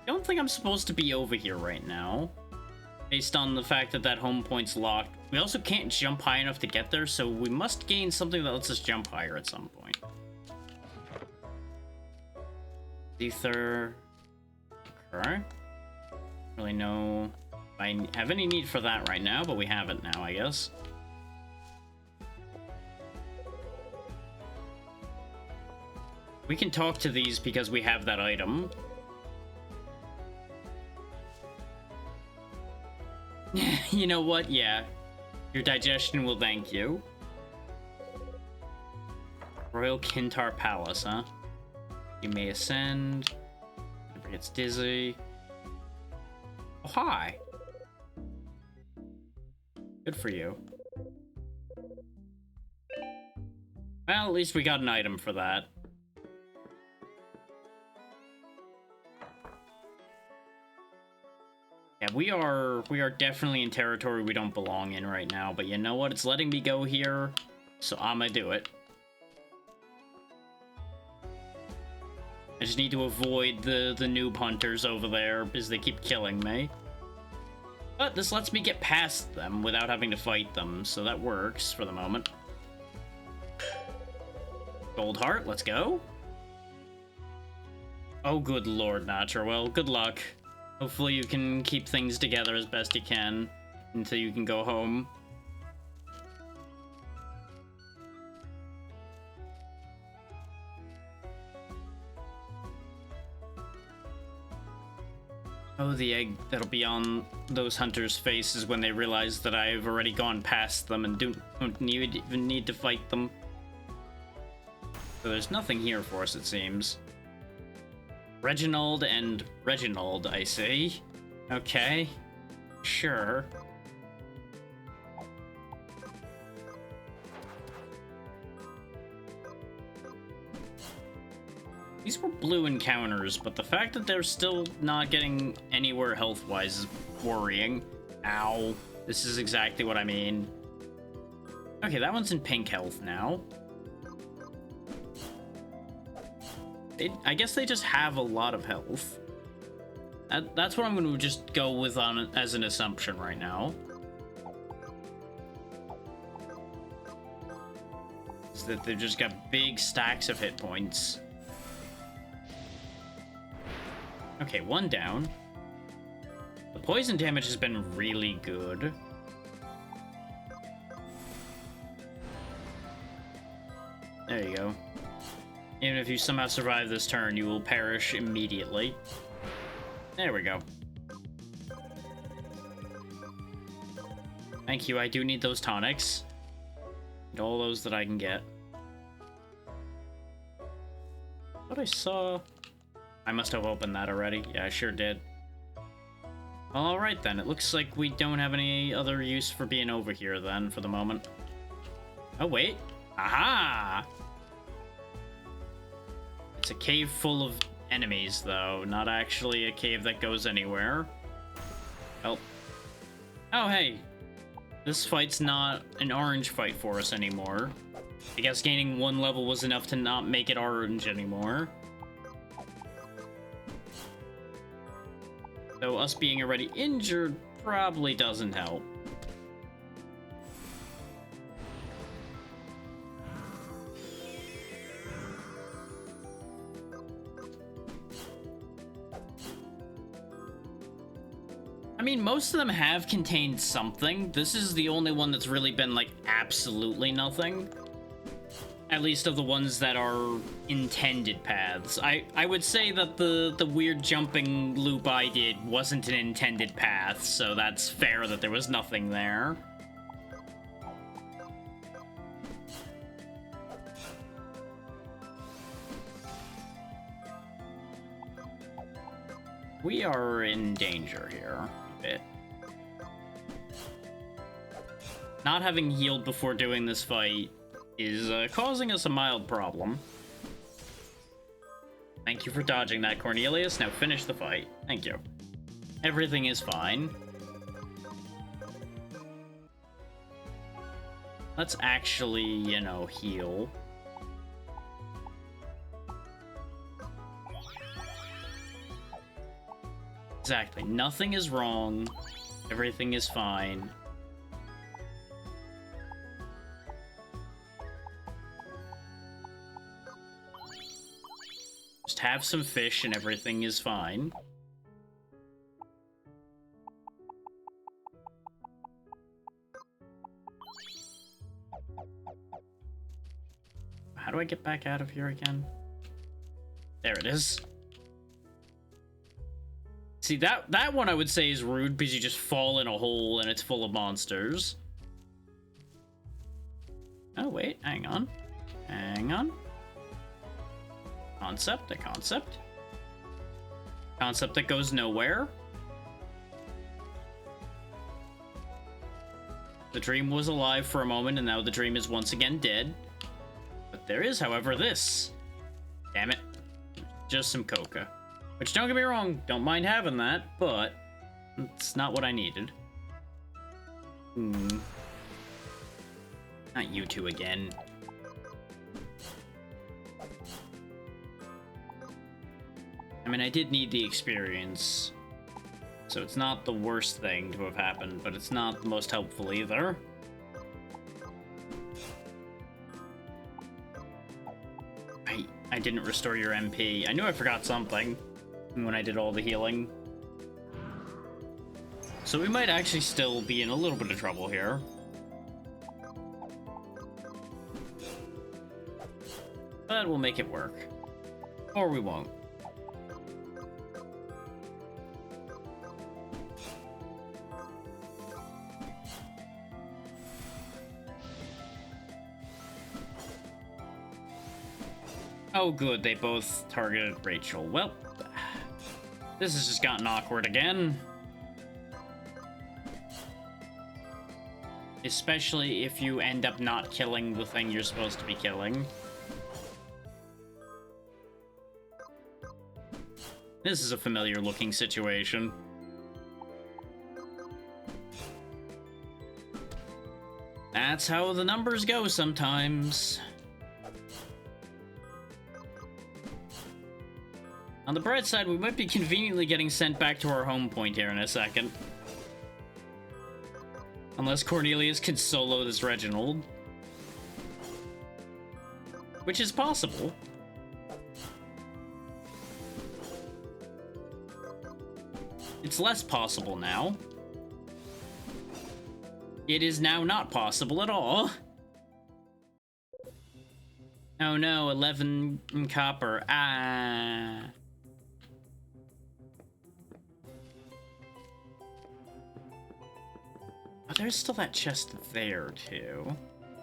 I don't think I'm supposed to be over here right now. Based on the fact that home point's locked. We also can't jump high enough to get there, so we must gain something that lets us jump higher at some point. Ether. Okay. Really know if I have any need for that right now, but we have it now, I guess. We can talk to these because we have that item. You know what? Yeah. Your digestion will thank you. Royal Kintar Palace, huh? You may ascend. Never gets dizzy. Oh, hi. Good for you. Well, at least we got an item for that. Yeah, we are definitely in territory we don't belong in right now, but you know what? It's letting me go here, so I'ma do it. I just need to avoid the noob hunters over there because they keep killing me. But this lets me get past them without having to fight them, so that works for the moment. Gold heart, let's go. Oh, good lord, Nacho. Well, good luck. Hopefully you can keep things together as best you can until you can go home. Oh, the egg that'll be on those hunters' faces when they realize that I've already gone past them and don't even need to fight them. So there's nothing here for us, it seems. Reginald and Reginald, I see. Okay. Sure. These were blue encounters, but the fact that they're still not getting anywhere health-wise is worrying. Ow. This is exactly what I mean. Okay, that one's in pink health now. I guess they just have a lot of health. That's what I'm going to just go with on as an assumption right now. Is that they've just got big stacks of hit points. Okay, one down. The poison damage has been really good. There you go. Even if you somehow survive this turn, you will perish immediately. There we go. Thank you, I do need those tonics. And all those that I can get. But I saw... I must have opened that already. Yeah, I sure did. Well, alright then. It looks like we don't have any other use for being over here then, for the moment. Oh, wait. Aha! It's a cave full of enemies, though. Not actually a cave that goes anywhere. Oh. Oh, hey. This fight's not an orange fight for us anymore. I guess gaining one level was enough to not make it orange anymore. Though us being already injured probably doesn't help. I mean, most of them have contained something. This is the only one that's really been, like, absolutely nothing. At least of the ones that are intended paths. I would say that the weird jumping loop I did wasn't an intended path, so that's fair that there was nothing there. We are in danger here a bit. Not having healed before doing this fight is causing us a mild problem. Thank you for dodging that, Cornelius. Now finish the fight. Thank you. Everything is fine. Let's actually, you know, heal. Exactly. Nothing is wrong. Everything is fine. Just have some fish and everything is fine. How do I get back out of here again? There it is. See, that one I would say is rude because you just fall in a hole and it's full of monsters. Oh, wait, hang on. Hang on. Concept, a concept. Concept that goes nowhere. The dream was alive for a moment, and now the dream is once again dead. But there is, however, this. Damn it. Just some coca. Which, don't get me wrong, don't mind having that, but it's not what I needed. Not you two again. I mean, I did need the experience, so it's not the worst thing to have happened, but it's not the most helpful either. I didn't restore your MP. I knew I forgot something when I did all the healing. So we might actually still be in a little bit of trouble here. But we'll make it work. Or we won't. Oh good, they both targeted Rachel. Well, this has just gotten awkward again. Especially if you end up not killing the thing you're supposed to be killing. This is a familiar looking situation. That's how the numbers go sometimes. On the bright side, we might be conveniently getting sent back to our home point here in a second. Unless Cornelius can solo this Reginald. Which is possible. It's less possible now. It is now not possible at all. Oh no, 11 copper. Ah. Oh, there's still that chest there, too.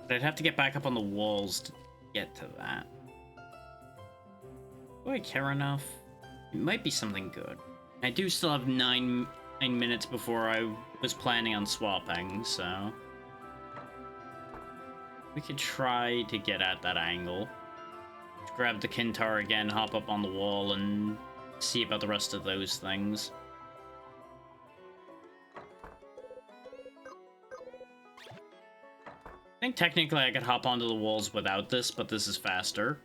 But I'd have to get back up on the walls to get to that. Do I care enough? It might be something good. I do still have 9 minutes before I was planning on swapping, so... we could try to get at that angle. Grab the Kintar again, hop up on the wall, and see about the rest of those things. I think technically I could hop onto the walls without this, but this is faster.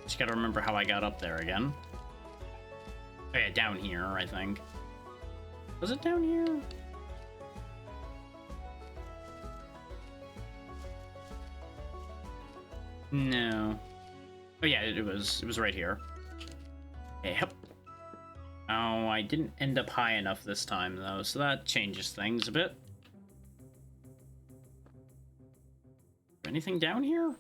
Just gotta remember how I got up there again. Oh yeah, down here, I think. Was it down here? No. Oh yeah, it was right here. Okay, yep. Oh, I didn't end up high enough this time, though, so that changes things a bit. Anything down here?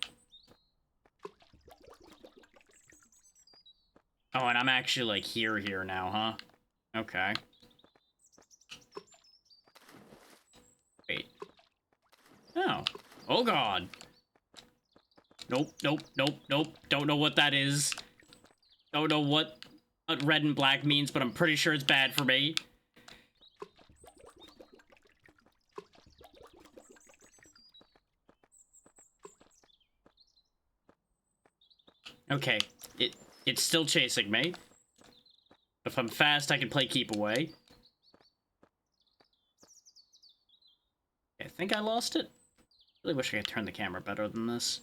Oh, and I'm actually, like, here now, huh? Okay. Wait. Oh. Oh, God. Nope, nope, nope, nope. Don't know what that is. Don't know what red and black means, but I'm pretty sure it's bad for me. Okay, it's still chasing me. If I'm fast, I can play keep away. Okay, I think I lost it. Really wish I could turn the camera better than this.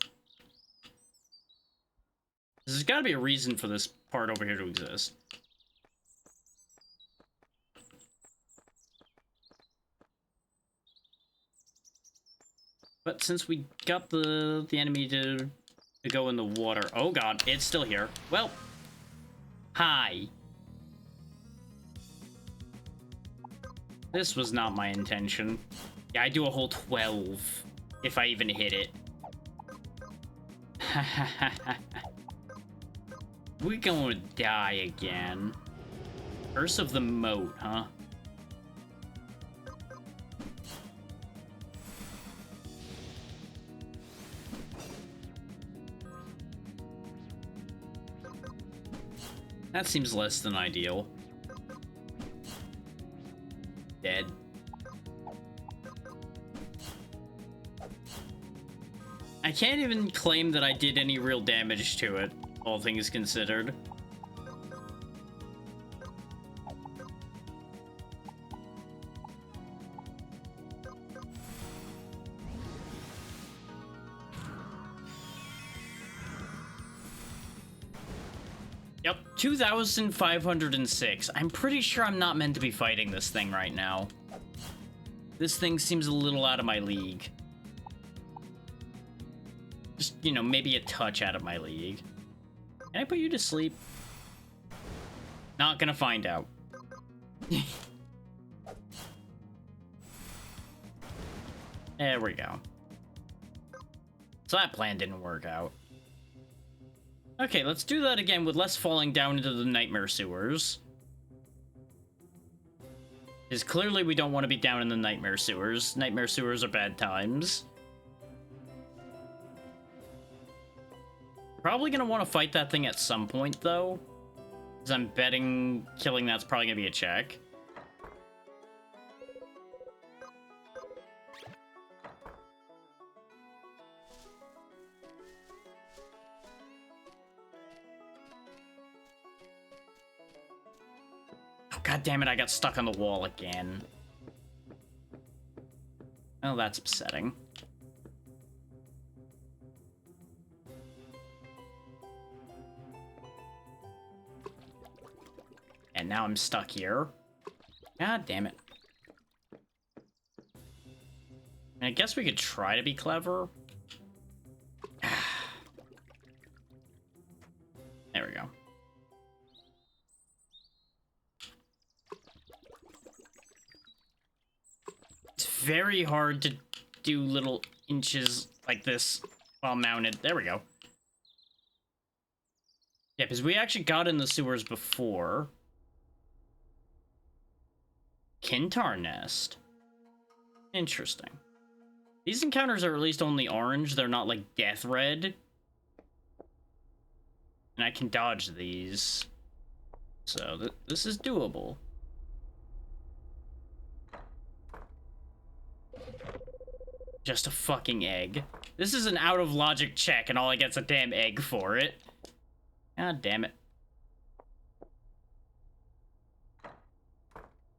There's gotta be a reason for this part over here to exist. But since we got the enemy to go in the water... Oh god, it's still here. Well, hi. This was not my intention. Yeah, I do a whole 12, if I even hit it. We're gonna die again. Curse of the Moat, huh? That seems less than ideal. Dead. I can't even claim that I did any real damage to it, all things considered. Yep, 2,506. I'm pretty sure I'm not meant to be fighting this thing right now. This thing seems a little out of my league. Just, you know, maybe a touch out of my league. Can I put you to sleep? Not gonna find out. There we go. So that plan didn't work out. Okay, let's do that again with less falling down into the nightmare sewers. Because clearly we don't want to be down in the nightmare sewers. Nightmare sewers are bad times. Probably gonna want to fight that thing at some point, though. Because I'm betting killing that's probably gonna be a check. Oh, God damn it, I got stuck on the wall again. Oh, that's upsetting. And now I'm stuck here. God damn it. And I guess we could try to be clever. There we go. It's very hard to do little inches like this while mounted. There we go. Yeah, because we actually got in the sewers before. Kintar Nest. Interesting. These encounters are at least only orange. They're not like death red. And I can dodge these. So this is doable. Just a fucking egg. This is an out of logic check and all I get's a damn egg for it. God damn it.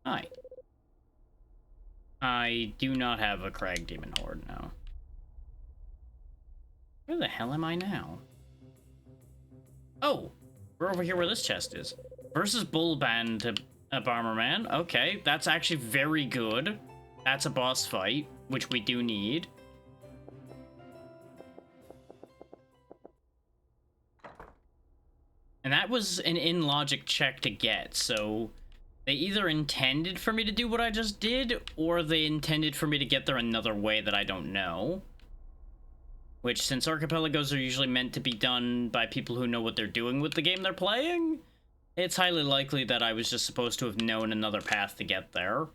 Hi. I do not have a Crag Demon Horde now. Where the hell am I now? Oh! We're over here where this chest is. Versus Bullband to a Bomberman. Okay, that's actually very good. That's a boss fight, which we do need. And that was an in-logic check to get, so... They either intended for me to do what I just did, or they intended for me to get there another way that I don't know. Which, since Archipelagos are usually meant to be done by people who know what they're doing with the game they're playing, it's highly likely that I was just supposed to have known another path to get there.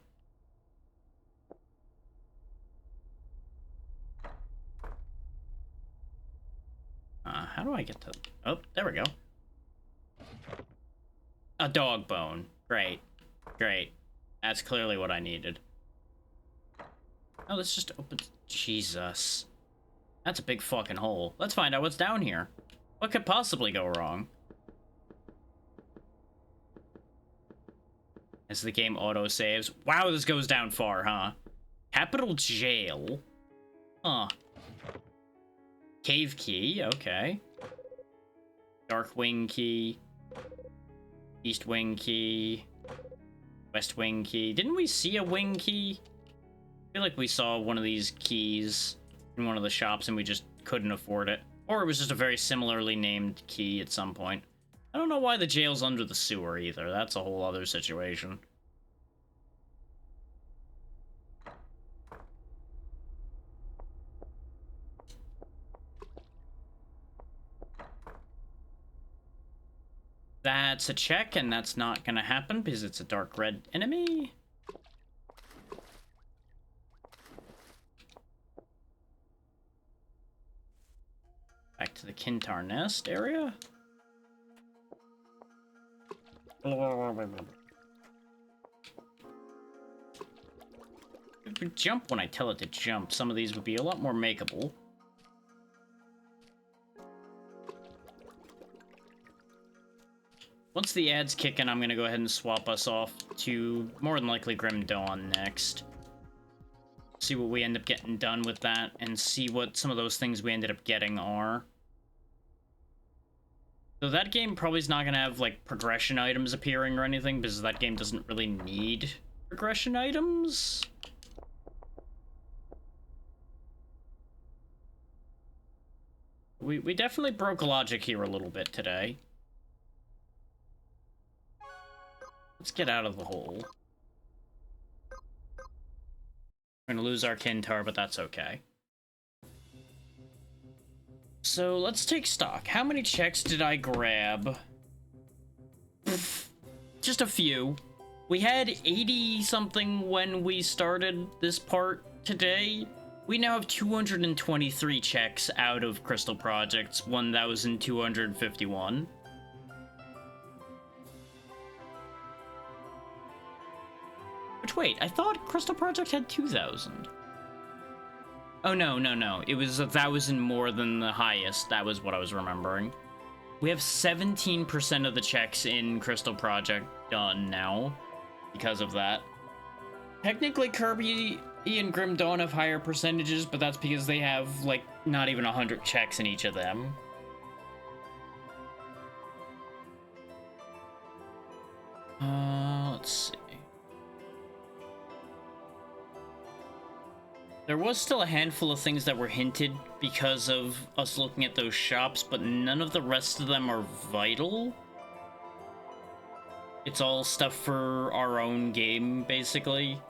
How do I get to... Oh, there we go. A dog bone. Great. Great. That's clearly what I needed. Oh, this just opens... Jesus. That's a big fucking hole. Let's find out what's down here. What could possibly go wrong? As the game auto-saves. Wow, this goes down far, huh? Capital Jail? Huh. Cave Key, okay. Dark Wing Key. East Wing Key. West Wing Key. Didn't we see a Wing Key? I feel like we saw one of these keys in one of the shops and we just couldn't afford it. Or it was just a very similarly named key at some point. I don't know why the jail's under the sewer either. That's a whole other situation. That's a check, and that's not gonna happen because it's a dark red enemy. Back to the Kintar Nest area. It would jump when I tell it to jump. Some of these would be a lot more makeable. Once the ads kick in, I'm gonna go ahead and swap us off to more than likely Grim Dawn next. See what we end up getting done with that, and see what some of those things we ended up getting are. So that game probably is not gonna have, like, progression items appearing or anything, because that game doesn't really need progression items. We definitely broke logic here a little bit today. Let's get out of the hole. We're gonna lose our Kintar, but that's okay. So let's take stock. How many checks did I grab? Just a few. We had 80 something when we started this part today. We now have 223 checks out of Crystal Project's 1,251. Which, wait, I thought Crystal Project had 2,000. Oh, no. It was 1,000 more than the highest. That was what I was remembering. We have 17% of the checks in Crystal Project done now because of that. Technically, Kirby and Grim Dawn have higher percentages, but that's because they have, like, not even 100 checks in each of them. Let's see. There was still a handful of things that were hinted because of us looking at those shops, but none of the rest of them are vital. It's all stuff for our own game, basically.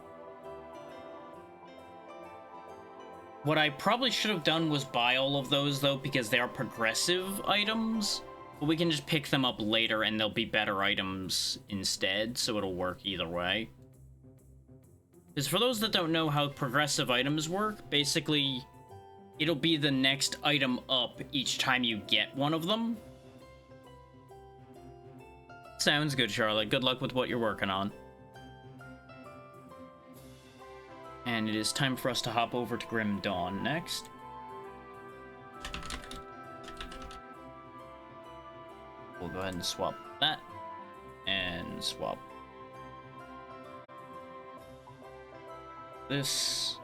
What I probably should have done was buy all of those, though, because they are progressive items. But we can just pick them up later, and they'll be better items instead, so it'll work either way. Because for those that don't know how progressive items work, basically, it'll be the next item up each time you get one of them. Sounds good, Charlotte. Good luck with what you're working on. And it is time for us to hop over to Grim Dawn next. We'll go ahead and swap that. And swap this.